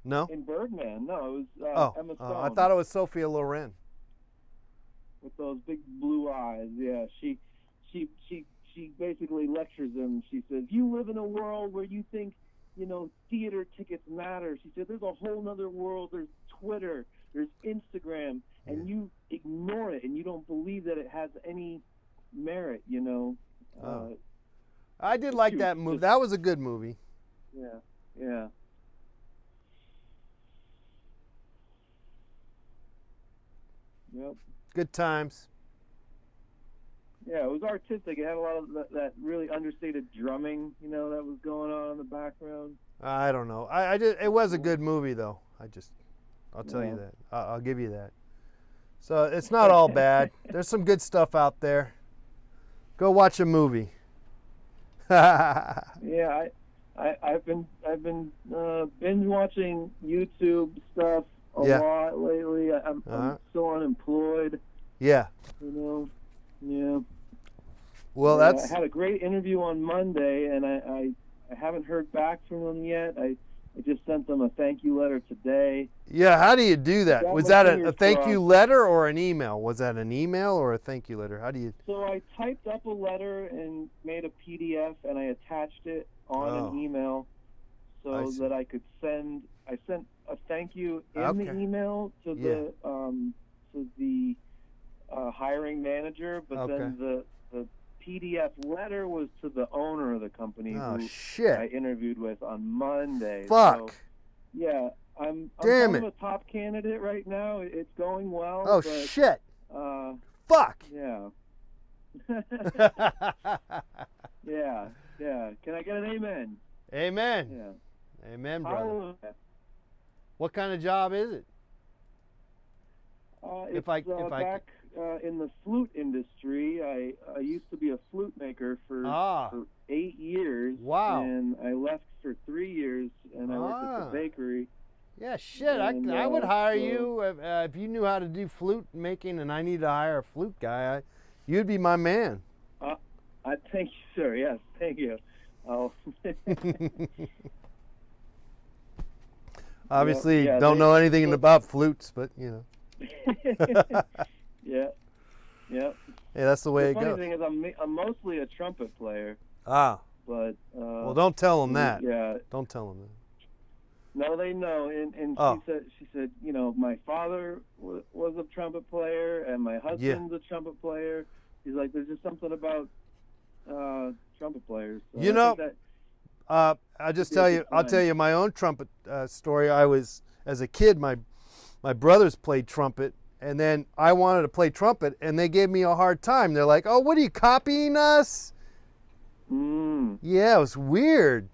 No?
in Birdman. No, it was Emma Stone.
I thought it was Sophia Loren.
With those big blue eyes. Yeah, she basically lectures him. She says, "You live in a world where you think, you know, theater tickets matter." She said, "There's a whole other world. There's Twitter, there's Instagram, and you ignore it, and you don't believe that it has any merit, you know."
I did like that movie. That was a good movie.
Yeah, yeah. Yep.
Good times.
Yeah, it was artistic. It had a lot of that really understated drumming, you know, that was going on in the background.
I don't know. It was a good movie though. I'll tell you that. I'll give you that. So it's not all bad. There's some good stuff out there. Go watch a movie.
Yeah, I've been binge watching YouTube stuff a lot lately. I'm still unemployed.
Yeah.
You know. Yeah.
Well,
I had a great interview on Monday, and I haven't heard back from them yet. I just sent them a thank you letter today.
Yeah, how do you do that? Was that a thank you letter or an email? Was that an email or a thank you letter? How do you?
So I typed up a letter and made a PDF, and I attached it on an email so that I could send. I sent a thank you in the email to the hiring manager, but then the PDF letter was to the owner of the company who I interviewed with on Monday.
Fuck.
So, yeah, I'm kind of a top candidate right now. It's going well.
Oh,
but,
shit. Fuck.
Yeah. Yeah. Can I get an amen?
Amen.
Yeah.
Amen, brother. Hallelujah. What kind of job is it?
If I in the flute industry, I used to be a flute maker for 8 years.
Wow.
And I left for 3 years, and I worked at the bakery.
Yeah, shit. And, I would hire you if you knew how to do flute making, and I need to hire a flute guy. You'd be my man.
I thank you, sir. Yes, thank you. Oh.
Obviously, don't know anything about flutes, but you know.
Yeah.
Yeah, that's the way it goes.
The funny thing is, I'm mostly a trumpet player.
But well, don't tell them that.
Yeah.
Don't tell them that.
No, they know. And she said, you know, my father was a trumpet player, and my husband's a trumpet player. He's like, there's just something about trumpet players. So
you know. I'll just tell you. I'll tell you my own trumpet story. As a kid, my brothers played trumpet, and then I wanted to play trumpet, and they gave me a hard time. They're like, "Oh, what are you copying us?" Yeah, it was weird.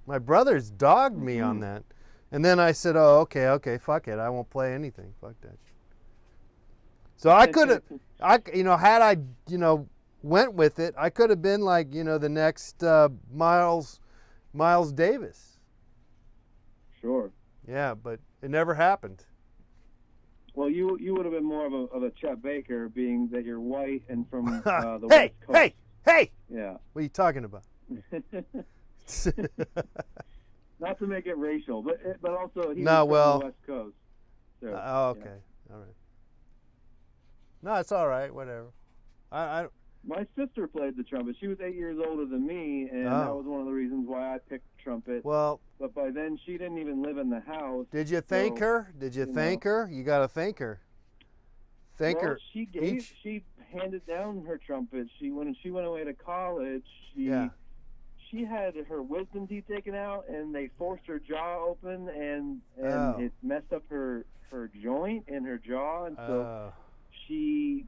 My brothers dogged me on that, and then I said, "Oh, okay, fuck it. I won't play anything. Fuck that." So I could have, had I, went with it, I could have been like, the next Miles Davis.
Sure.
Yeah, but it never happened.
Well, you would have been more of a Chet Baker, being that you're white and from the West Coast.
Hey!
Yeah.
What are you talking about?
Not to make it racial, but also he's from the West Coast. So,
okay. All right. No, it's all right. Whatever.
My sister played the trumpet. She was 8 years older than me, and that was one of the reasons why I picked trumpet.
Well,
but by then she didn't even live in the house.
Did you thank her? Did you thank her? You got to thank her. Thank her.
She handed down her trumpet. When she went away to college, she had her wisdom teeth taken out, and they forced her jaw open, and it messed up her joint in her jaw, and so she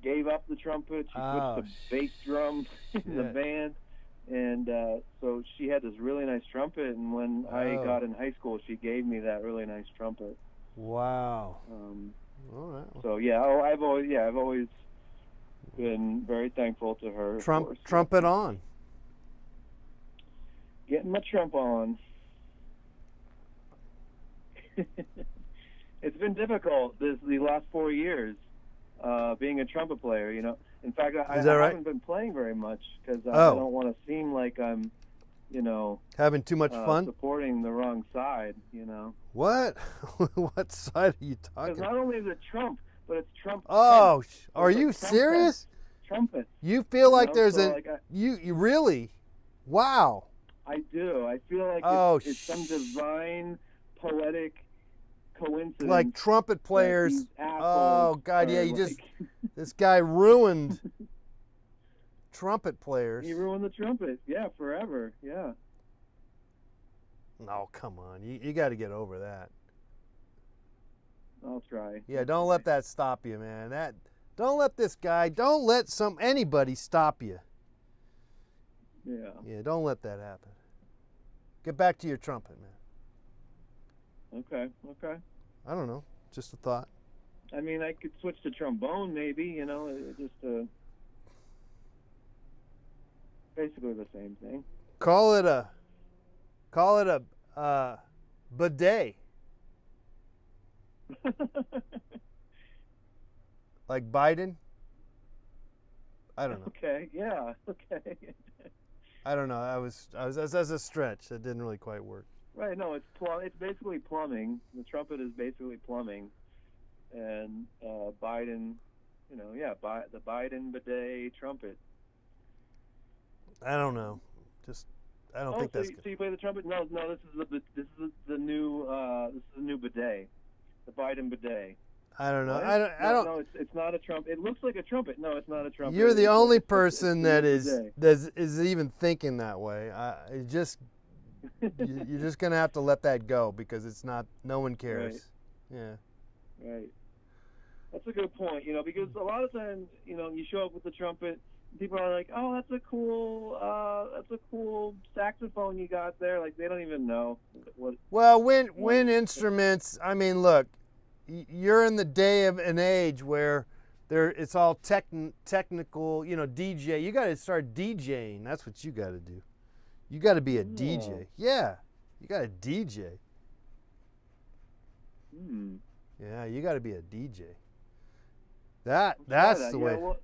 gave up the trumpet. She switched to bass drum in the band, and so she had this really nice trumpet. And when I got in high school, she gave me that really nice trumpet.
Wow. All right.
So I've always been very thankful to her.
Trumpet on.
Getting my trump on. it's been difficult the last 4 years being a trumpet player. You know, in fact, I
Is that right?
haven't been playing very much because I
Oh.
don't want to seem like I'm, you know,
Having too much fun?
supporting the wrong side. You know,
What? What side are you
because
talking?
not only is it Trump, but it's Trump.
Oh, are
It's
you
like Trump
serious?
Trumpet.
You feel like
know,
there's
so,
a
like,
you really? Wow.
I do. I feel like
Oh,
it's some divine, poetic coincidence.
Like trumpet
that
players.
these assholes
Oh God, yeah,
are,
you just
like,
this guy ruined trumpet players.
he ruined the trumpet. Yeah, forever. Yeah.
No, come on. You got to get over that.
I'll try.
Yeah, don't let that stop you, man. Don't let this guy, don't let anybody stop you.
Yeah.
Yeah, don't let that happen. Get back to your trumpet, man.
Okay. Okay.
I don't know. Just a thought.
I mean, I could switch to trombone, maybe. You know, just basically the same thing.
Call it a bidet, like Biden. I don't know.
Okay. Yeah. Okay.
I don't know. That's a stretch. That didn't really quite work.
Right. No, it's It's basically plumbing. The trumpet is basically plumbing, and Biden, you know, yeah, the Biden bidet trumpet.
I don't know. Just I don't think
so
that's
you,
good.
so you play the trumpet? No, this is the new bidet, the Biden bidet.
I don't know.
Right?
I don't.
No, it's not a trumpet. It looks like a trumpet. No, it's not a trumpet.
You're the
It's
only
it's
person
a
that
bidet.
is even thinking that way. You're just gonna have to let that go because it's not. No one cares. Yeah.
Right. That's a good point. You know, because a lot of times, you know, you show up with the trumpet, people are like, "Oh, that's a cool saxophone you got there." Like they don't even know what.
Well, wind instruments. I mean, look, you're in the day of an age where it's all technical. You know, DJ. You got to start DJing. That's what you got to do. You got to be a DJ. Yeah, you got to DJ. Yeah, you got to be a DJ. That's the way.
Well,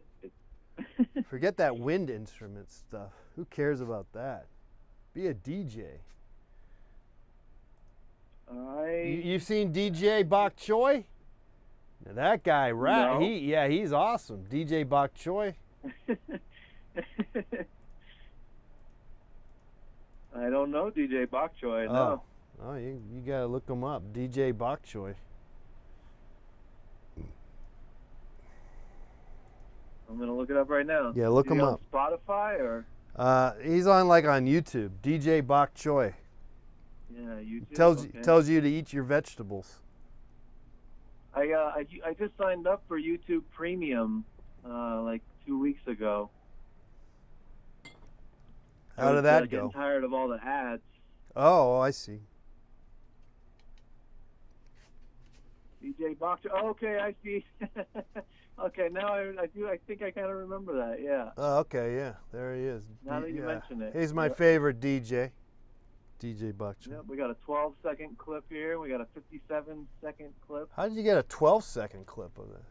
Forget that wind instrument stuff. Who cares about that? Be a DJ. You've seen DJ Bok Choy? Now that guy, right?
No.
He's awesome. DJ Bok Choy.
I don't know DJ Bok Choy. No.
Oh, you gotta look him up. DJ Bok Choy.
I'm gonna look it up right now.
Yeah, look him
on
up.
Spotify or?
He's on YouTube. DJ Bok Choy.
Yeah, YouTube.
Tells you to eat your vegetables.
I just signed up for YouTube Premium like 2 weeks ago.
How did that go?
Getting tired of all the ads.
Oh, I see.
DJ Bok Choy. Oh, okay, I see. Okay, now I think I kind of remember that. Yeah.
Oh, okay, yeah, there he is.
Now that you mention it.
He's my favorite DJ. DJ Bok Choy.
Yep, we got a 12-second clip here. We got a 57-second clip.
How did you get a 12-second clip of that?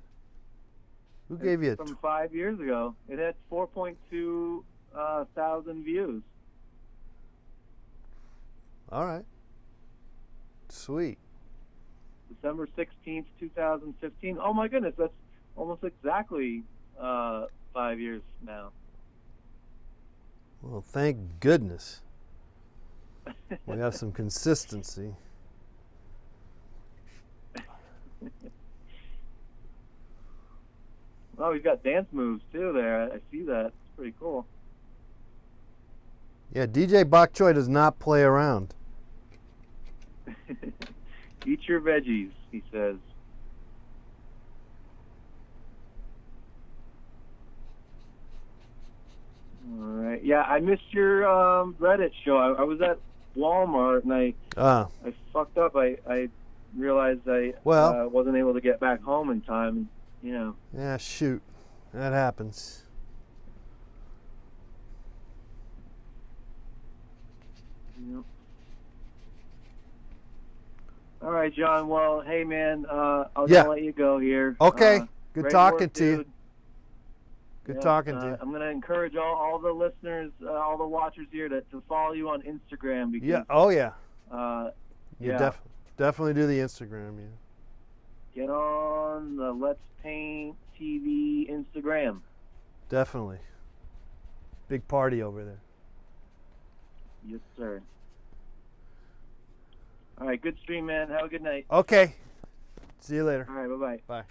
Who gave you
from 5 years ago? It had 4.2 thousand views.
All right. Sweet.
December 16th, 2015. Oh my goodness, that's almost exactly 5 years now.
Well, thank goodness. We have some consistency.
Oh, he's got dance moves too there. I see that. It's pretty cool.
Yeah, DJ Bok Choy does not play around.
Eat your veggies, he says. All right. Yeah, I missed your Reddit show. I was at Walmart and I fucked up. I realized I wasn't able to get back home in time. You know.
Yeah, shoot, that happens.
Yep. All right, John. Well, hey, man, I'll
Yeah.
let you go here.
Okay. Good
Great
talking
work,
to you.
dude.
Good
Yeah,
talking to you.
I'm going to encourage all the listeners, all the watchers here to follow you on Instagram because,
Yeah. Oh yeah. You
yeah,
definitely do the Instagram. Yeah.
get on the Let's Paint TV Instagram.
Definitely. Big party over there.
Yes, sir. All right, good stream, man. Have a good night.
Okay. See you later.
All right, bye-bye.
Bye.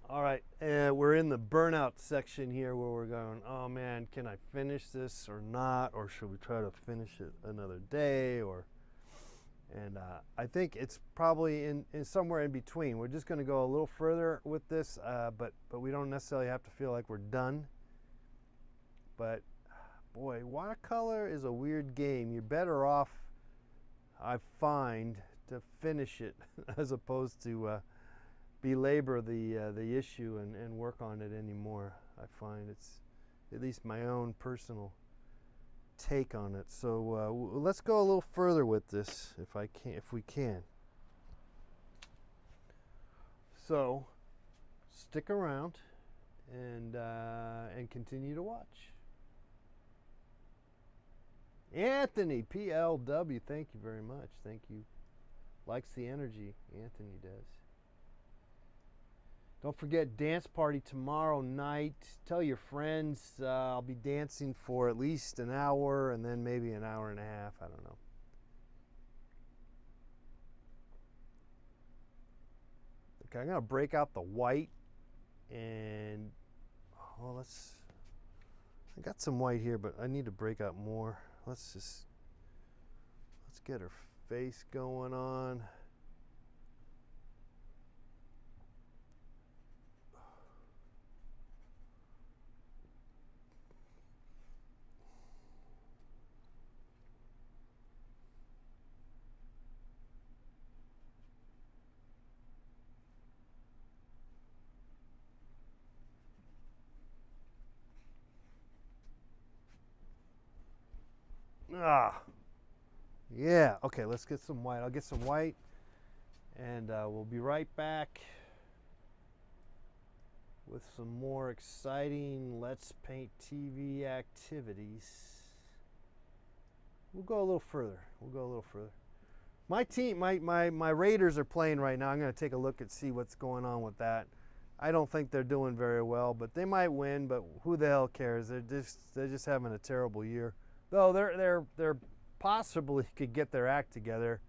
All right, we're in the burnout section here where we're going, oh man, can I finish this or not? Or should we try to finish it another day? And I think it's probably in somewhere in between. We're just going to go a little further with this, but we don't necessarily have to feel like we're done. But boy, watercolor is a weird game. You're better off, I find, to finish it as opposed to belabor the issue and work on it anymore. I find it's at least my own personal take on it. So let's go a little further with this if we can. So stick around and continue to watch. Anthony PLW, thank you very much. Thank you. Likes the energy. Anthony does. Don't forget dance party tomorrow night. Tell your friends. I'll be dancing for at least an hour and then maybe an hour and a half. I don't know. Okay, I'm gonna break out the white and I got some white here, but I need to break out more. Let's get her face going on. Yeah, okay, let's get some white. I'll get some white and we'll be right back with some more exciting Let's Paint TV activities. We'll go a little further. My team, my Raiders are playing right now. I'm going to take a look and see what's going on with that. I don't think they're doing very well, but they might win, but who the hell cares? They're just having a terrible year. Though they're possibly could get their act together.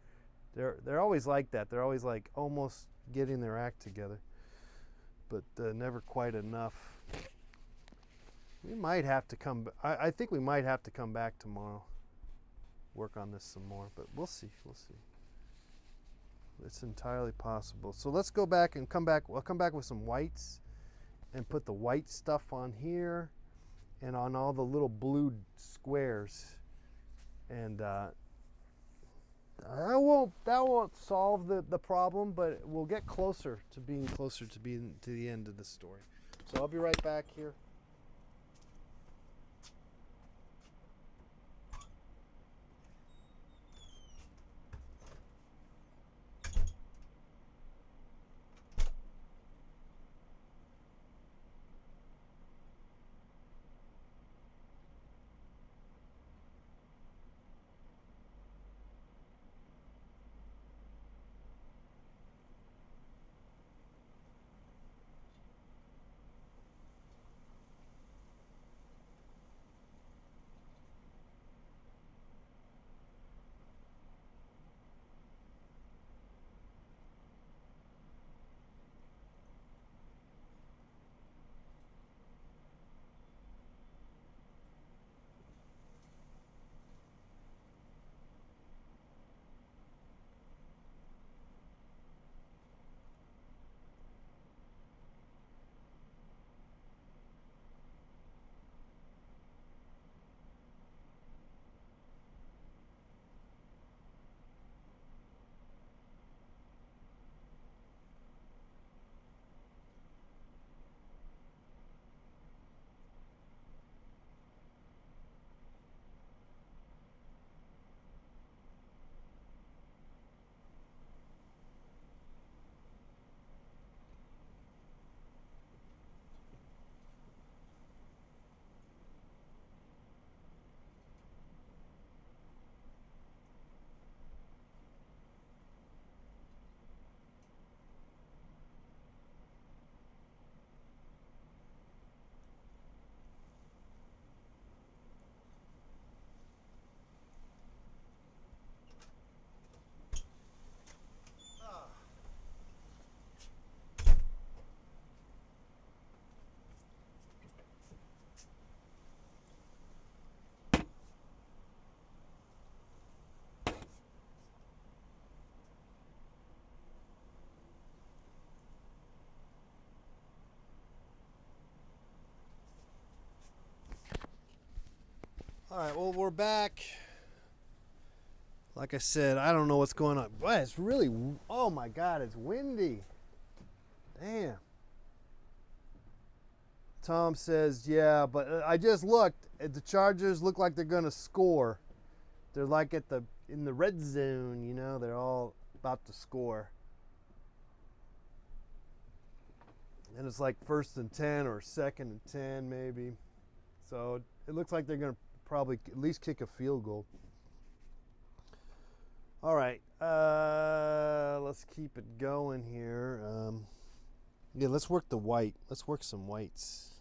They're always like that. They're always like almost getting their act together, but never quite enough. We might have to come. I think we might have to come back tomorrow. Work on this some more, but we'll see. It's entirely possible. So let's go back and come back. I'll come back with some whites and put the white stuff on here and on all the little blue squares. And that won't solve the problem, but we'll get closer to being to the end of the story. So I'll be right back here. All right, well, we're back. Like I said, I don't know what's going on. But it's really, oh my God, it's windy. Damn. Tom says, yeah, but I just looked. The Chargers look like they're going to score. They're like in the red zone, you know. They're all about to score. And it's like 1st and 10 or 2nd and 10 maybe. So it looks like they're going to probably at least kick a field goal. All right, let's keep it going here. Yeah, let's work the white. Let's work some whites.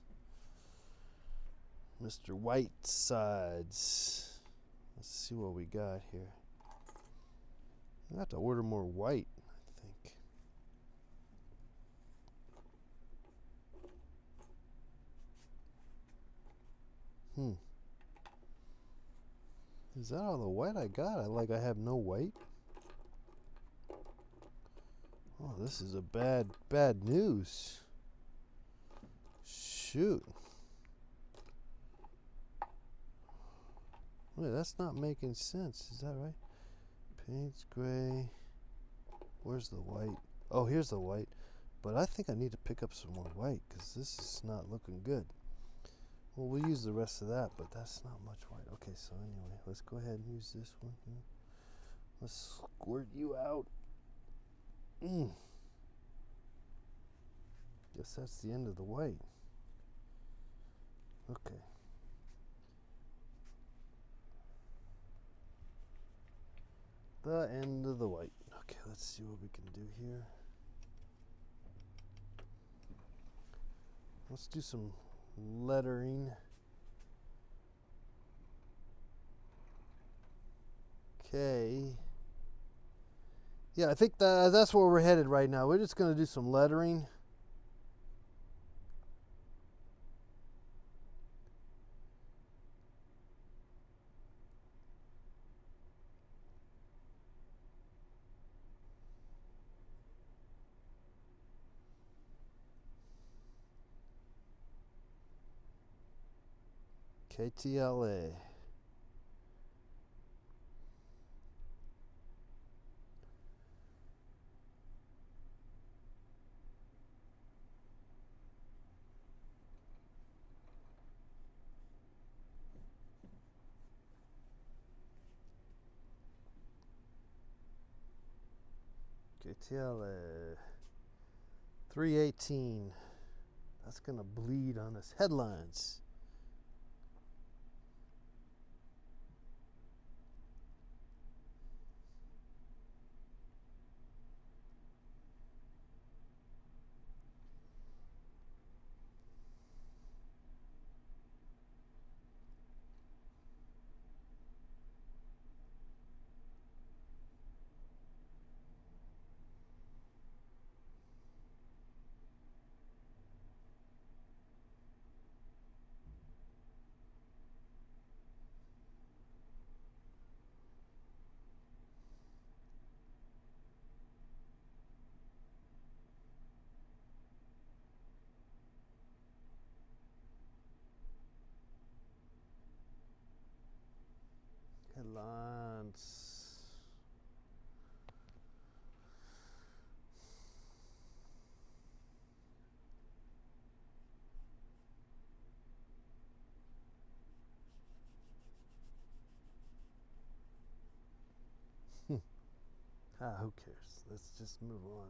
Mr. Whitesides. Let's see what we got here. I have to order more white, I think. Is that all the white I got? I have no white. Oh, this is a bad news. Shoot. Wait, that's not making sense. Is that right? Paint's gray. Where's the white? Oh, here's the white. But I think I need to pick up some more white because this is not looking good. Well, we'll use the rest of that, but that's not much white. Okay, so anyway, let's go ahead and use this one here. Let's squirt you out. Guess that's the end of the white. Okay. The end of the white. Okay, let's see what we can do here. Let's do some lettering. Okay. Yeah, I think that's where we're headed right now. We're just going to do some lettering. KTLA. KTLA. 318. That's going to bleed on us. Headlines. Headlines. Who cares? Let's just move on.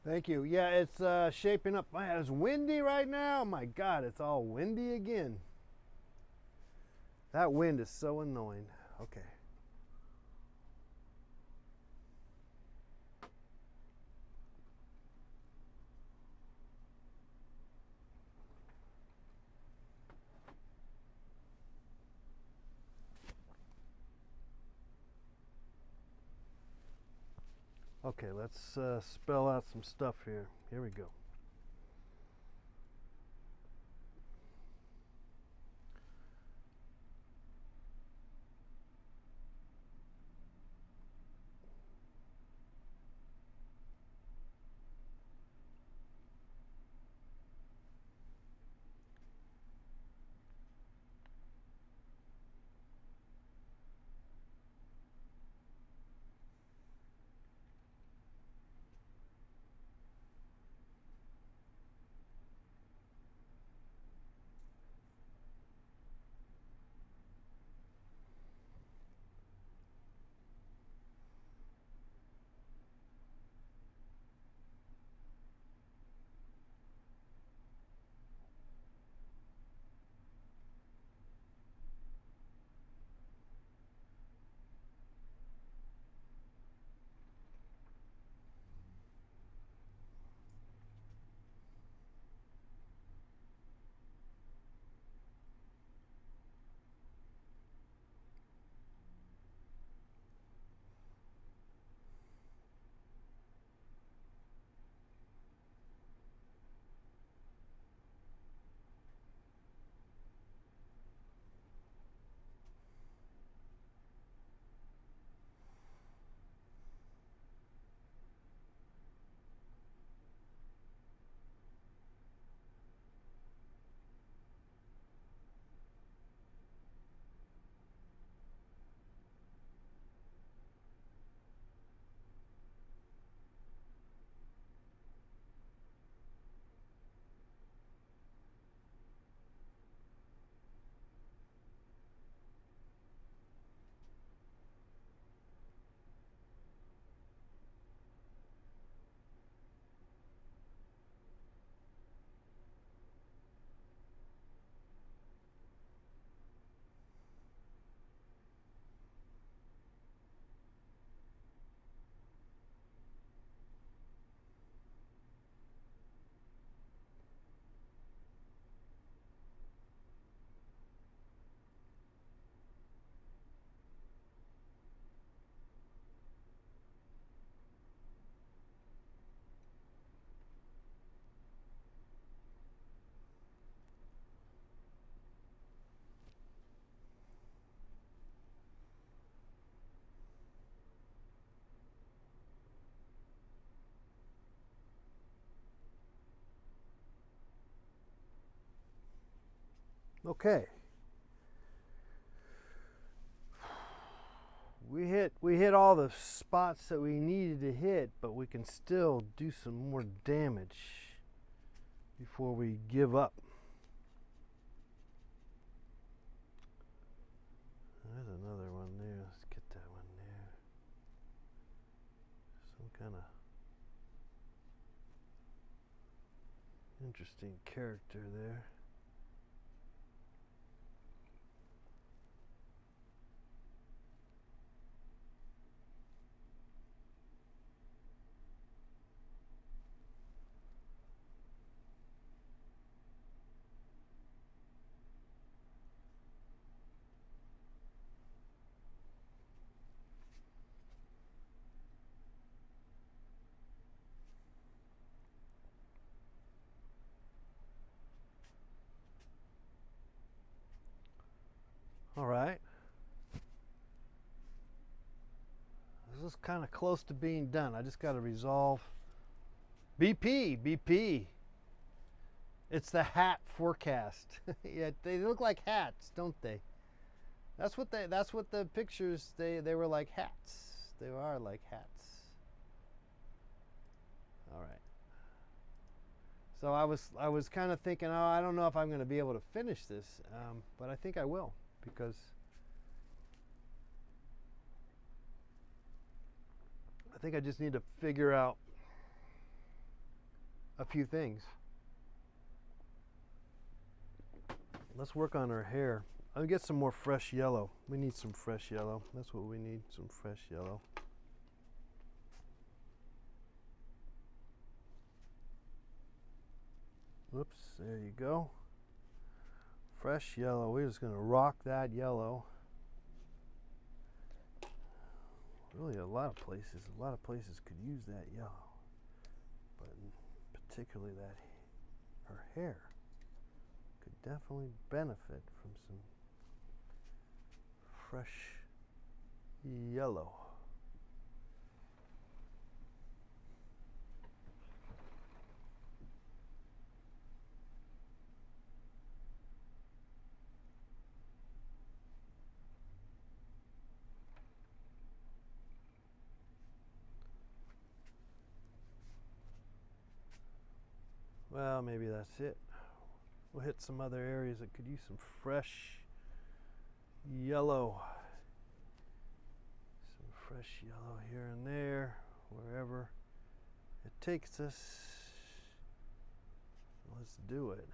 Thank you. Yeah, it's shaping up. Man, it's windy right now. My God, it's all windy again. That wind is so annoying. Okay. Okay, let's spell out some stuff here. Here we go. Okay. We hit all the spots that we needed to hit, but we can still do some more damage before we give up. There's another one there. Let's get that one there. Some kind of interesting character there. All right. This is kind of close to being done. I just got to resolve. BP. It's the hat forecast. Yeah, they look like hats, don't they? That's what the pictures they were like hats. They are like hats. All right. So I was kind of thinking, oh, I don't know if I'm going to be able to finish this, but I think I will, because I think I just need to figure out a few things. Let's work on our hair. I'll get some more fresh yellow. We need some fresh yellow. That's what we need, some fresh yellow. Whoops, there you go. Fresh yellow. We're just going to rock that yellow. Really, a lot of places could use that yellow. But particularly that, her hair could definitely benefit from some fresh yellow. Well, maybe that's it. We'll hit some other areas that could use some fresh yellow. Some fresh yellow here and there, wherever it takes us. Let's do it.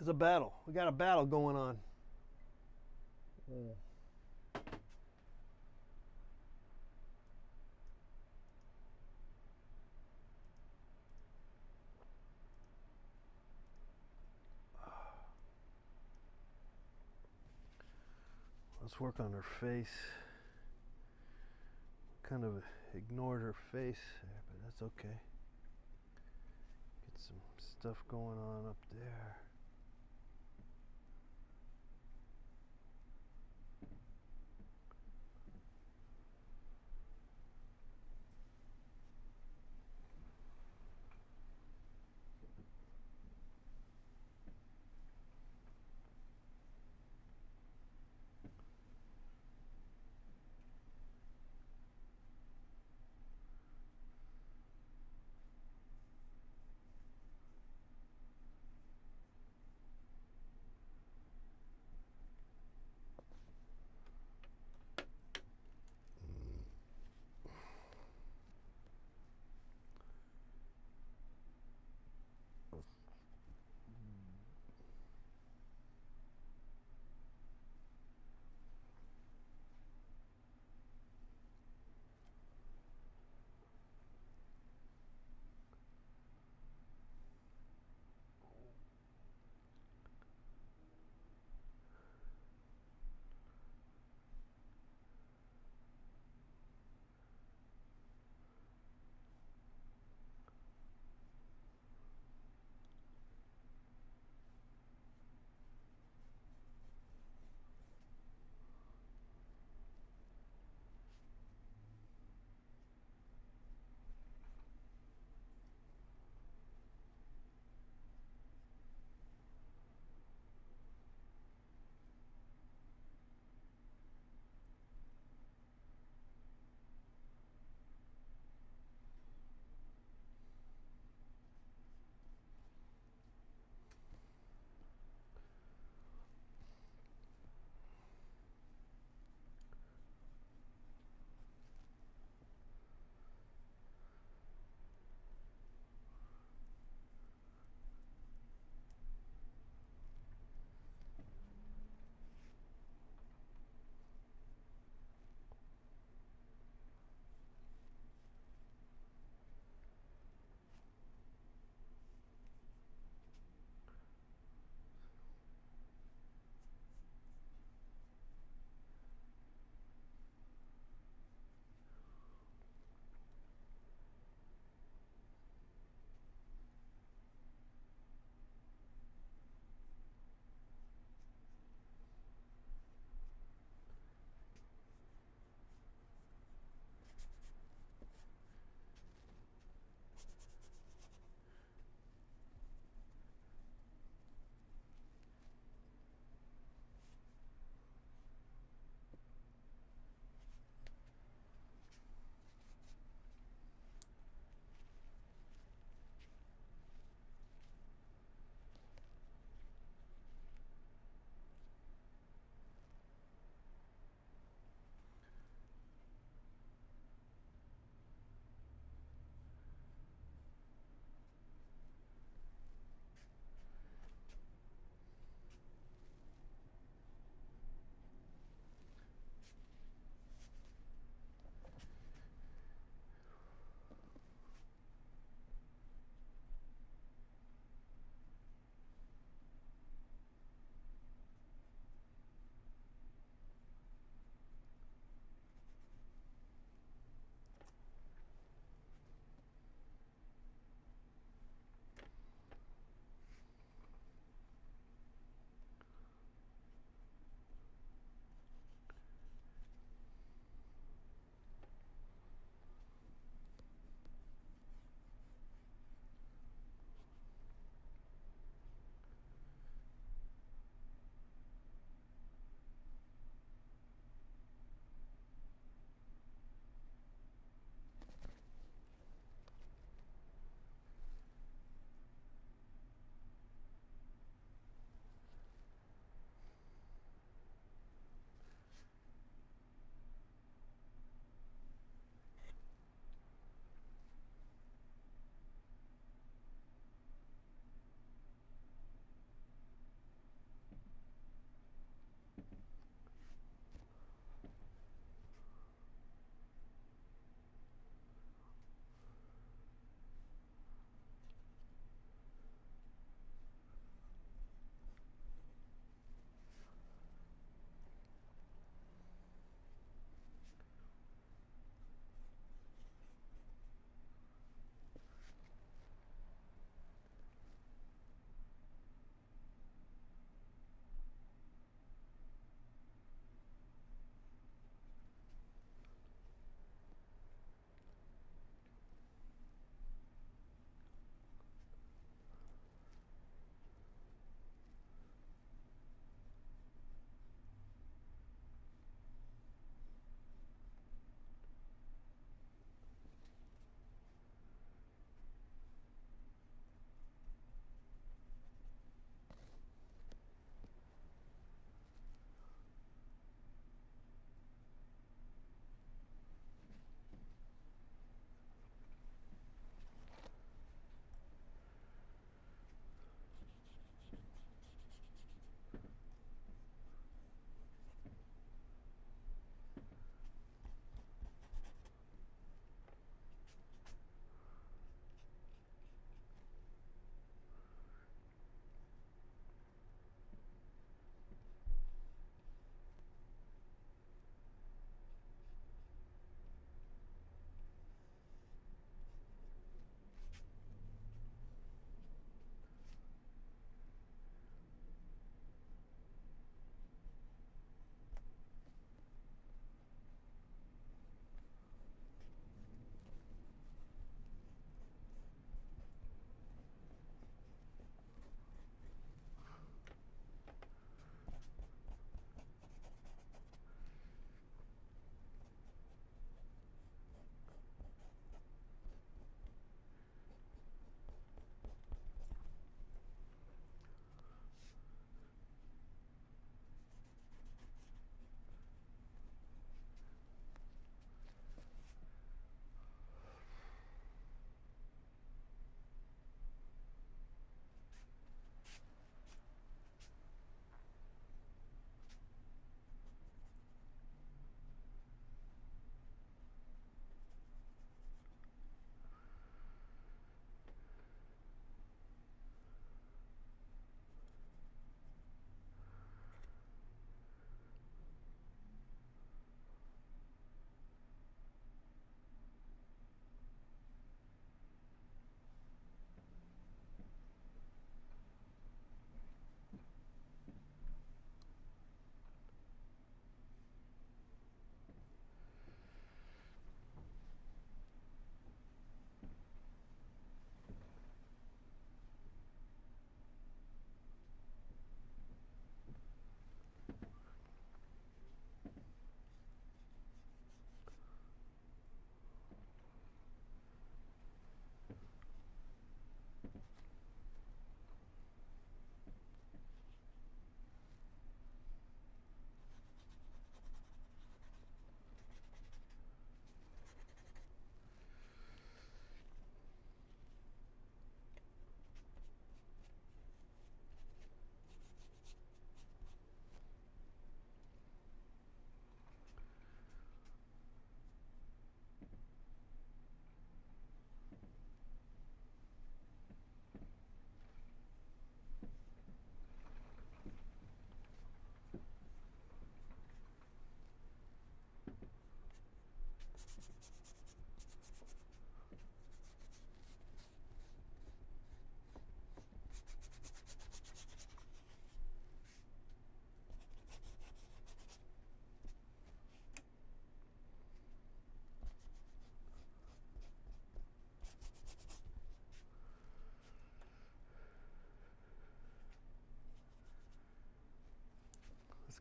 a battle. We got a battle going on. Let's work on her face. Kind of ignored her face there, but that's okay. Get some stuff going on up there.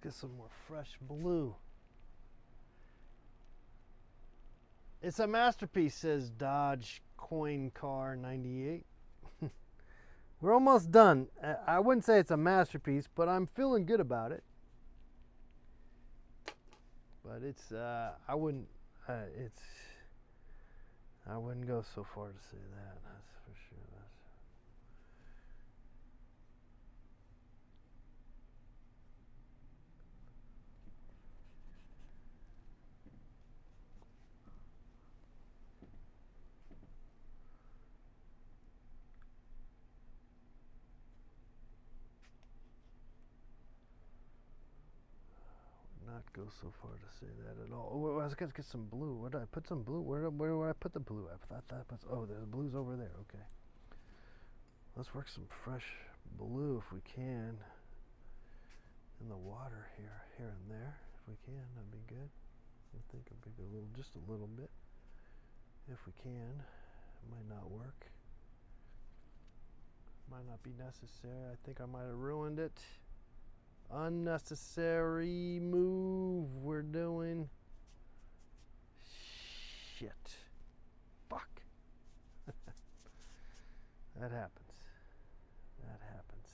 Let's get some more fresh blue. It's a masterpiece, says Dodge Coin Car 98. We're almost done. I wouldn't say it's a masterpiece, but I'm feeling good about it. But it's I wouldn't go so far to say that. That's for sure. Not go so far to say that at all. Oh, I was gonna get some blue. Where did I put some blue? Where did I put the blue? I thought that was, oh, there's blues over there. Okay. Let's work some fresh blue if we can in the water here and there. If we can, that'd be good. I think it'd be just a little bit. If we can, it might not work. Might not be necessary. I think I might have ruined it. Unnecessary move we're doing. Shit. Fuck. That happens. That happens.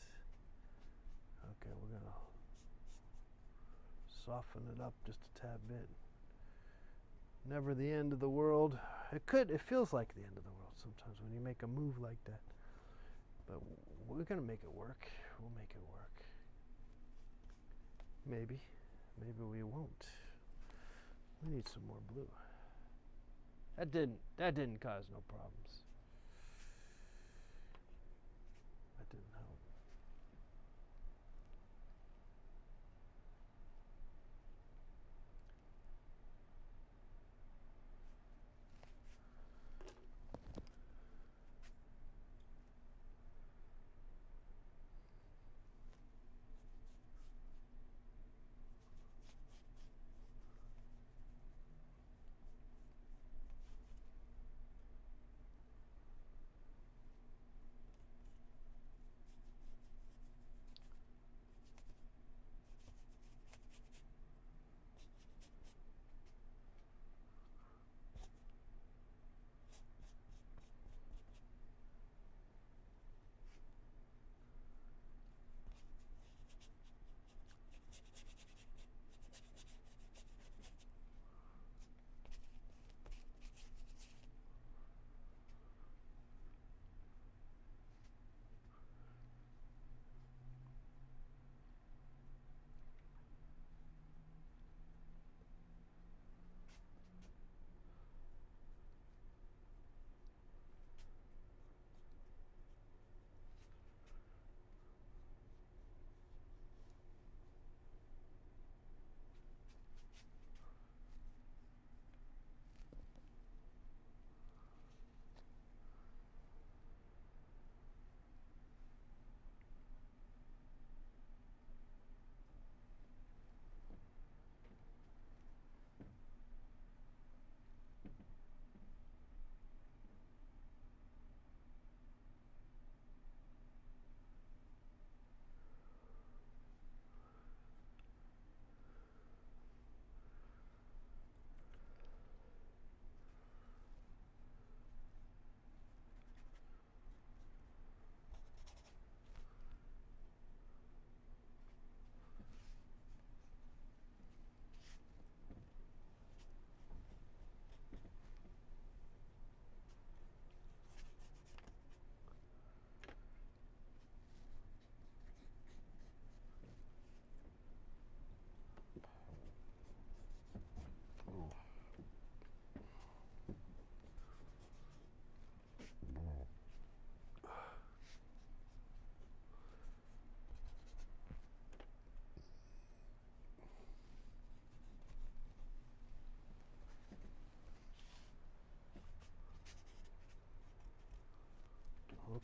Okay, we're gonna soften it up just a tad bit. Never the end of the world. It feels like the end of the world sometimes when you make a move like that. But we're gonna make it work. We'll make it work. Maybe we won't. We need some more blue. That didn't cause no problems. That didn't help.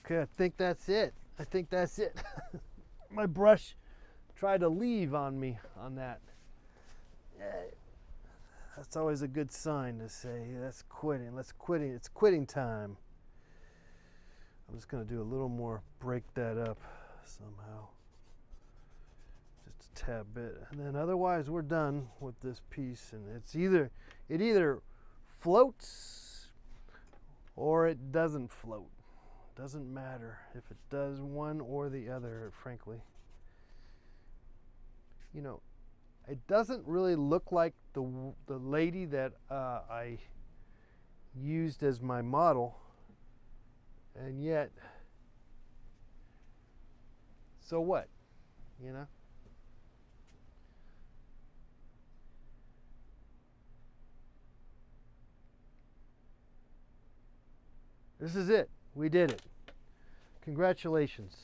Okay, I think that's it. My brush tried to leave on me on that. That's always a good sign to say, that's quitting. It's quitting time. I'm just going to do a little more, break that up somehow. Just just a tad bit, and then otherwise we're done with this piece. And it either floats or it doesn't float. Doesn't matter if it does one or the other, frankly. You know, it doesn't really look like the lady that I used as my model, and yet, so what, you know? This is it. We did it. Congratulations.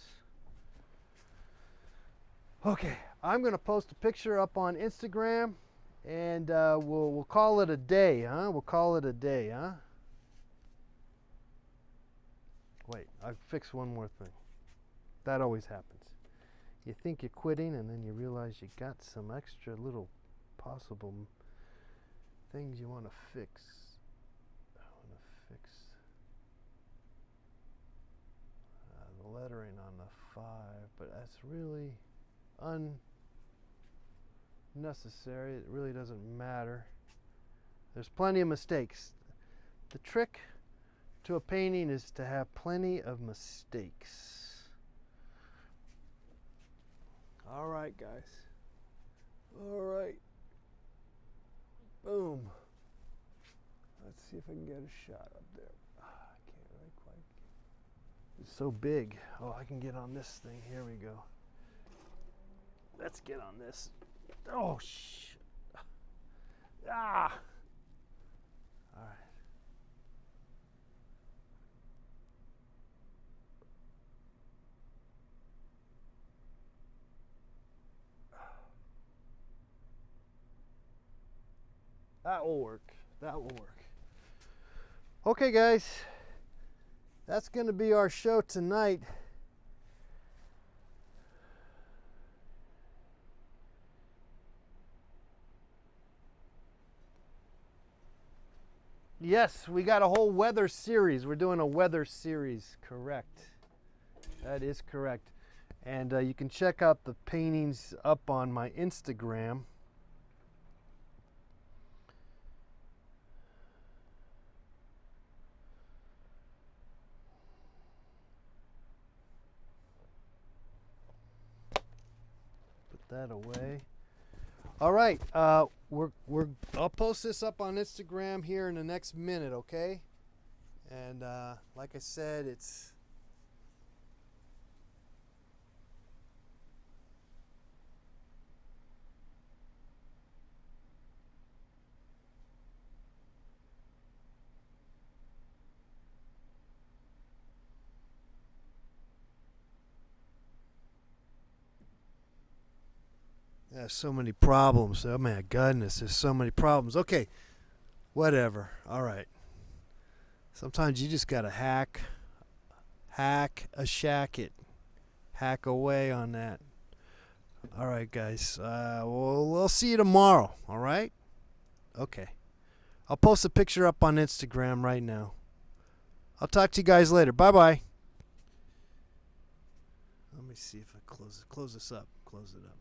Okay, I'm gonna post a picture up on Instagram, and we'll call it a day, huh? We'll call it a day, huh? Wait, I fixed one more thing. That always happens. You think you're quitting, and then you realize you got some extra little possible things you want to fix. I want to fix the lettering on the 5, but that's really unnecessary. It really doesn't matter. There's plenty of mistakes. The trick to a painting is to have plenty of mistakes. All right, guys. All right. Boom. Let's see if I can get a shot up there. I can't really quite. It's so big. Oh, I can get on this thing. Here we go. Let's get on this. Oh, shit. Ah. All right. That will work. That will work. Okay, guys. That's going to be our show tonight. Yes, we got a whole weather series. We're doing a weather series, correct. That is correct. And you can check out the paintings up on my Instagram. Put that away. All right, I'll post this up on Instagram here in the next minute, okay? And like I said, it's there's so many problems. Oh my goodness, there's so many problems. Okay, whatever. All right. Sometimes you just gotta hack a shacket, hack away on that. All right, guys. We'll see you tomorrow. All right. Okay. I'll post a picture up on Instagram right now. I'll talk to you guys later. Bye bye. Let me see if I close this up. Close it up.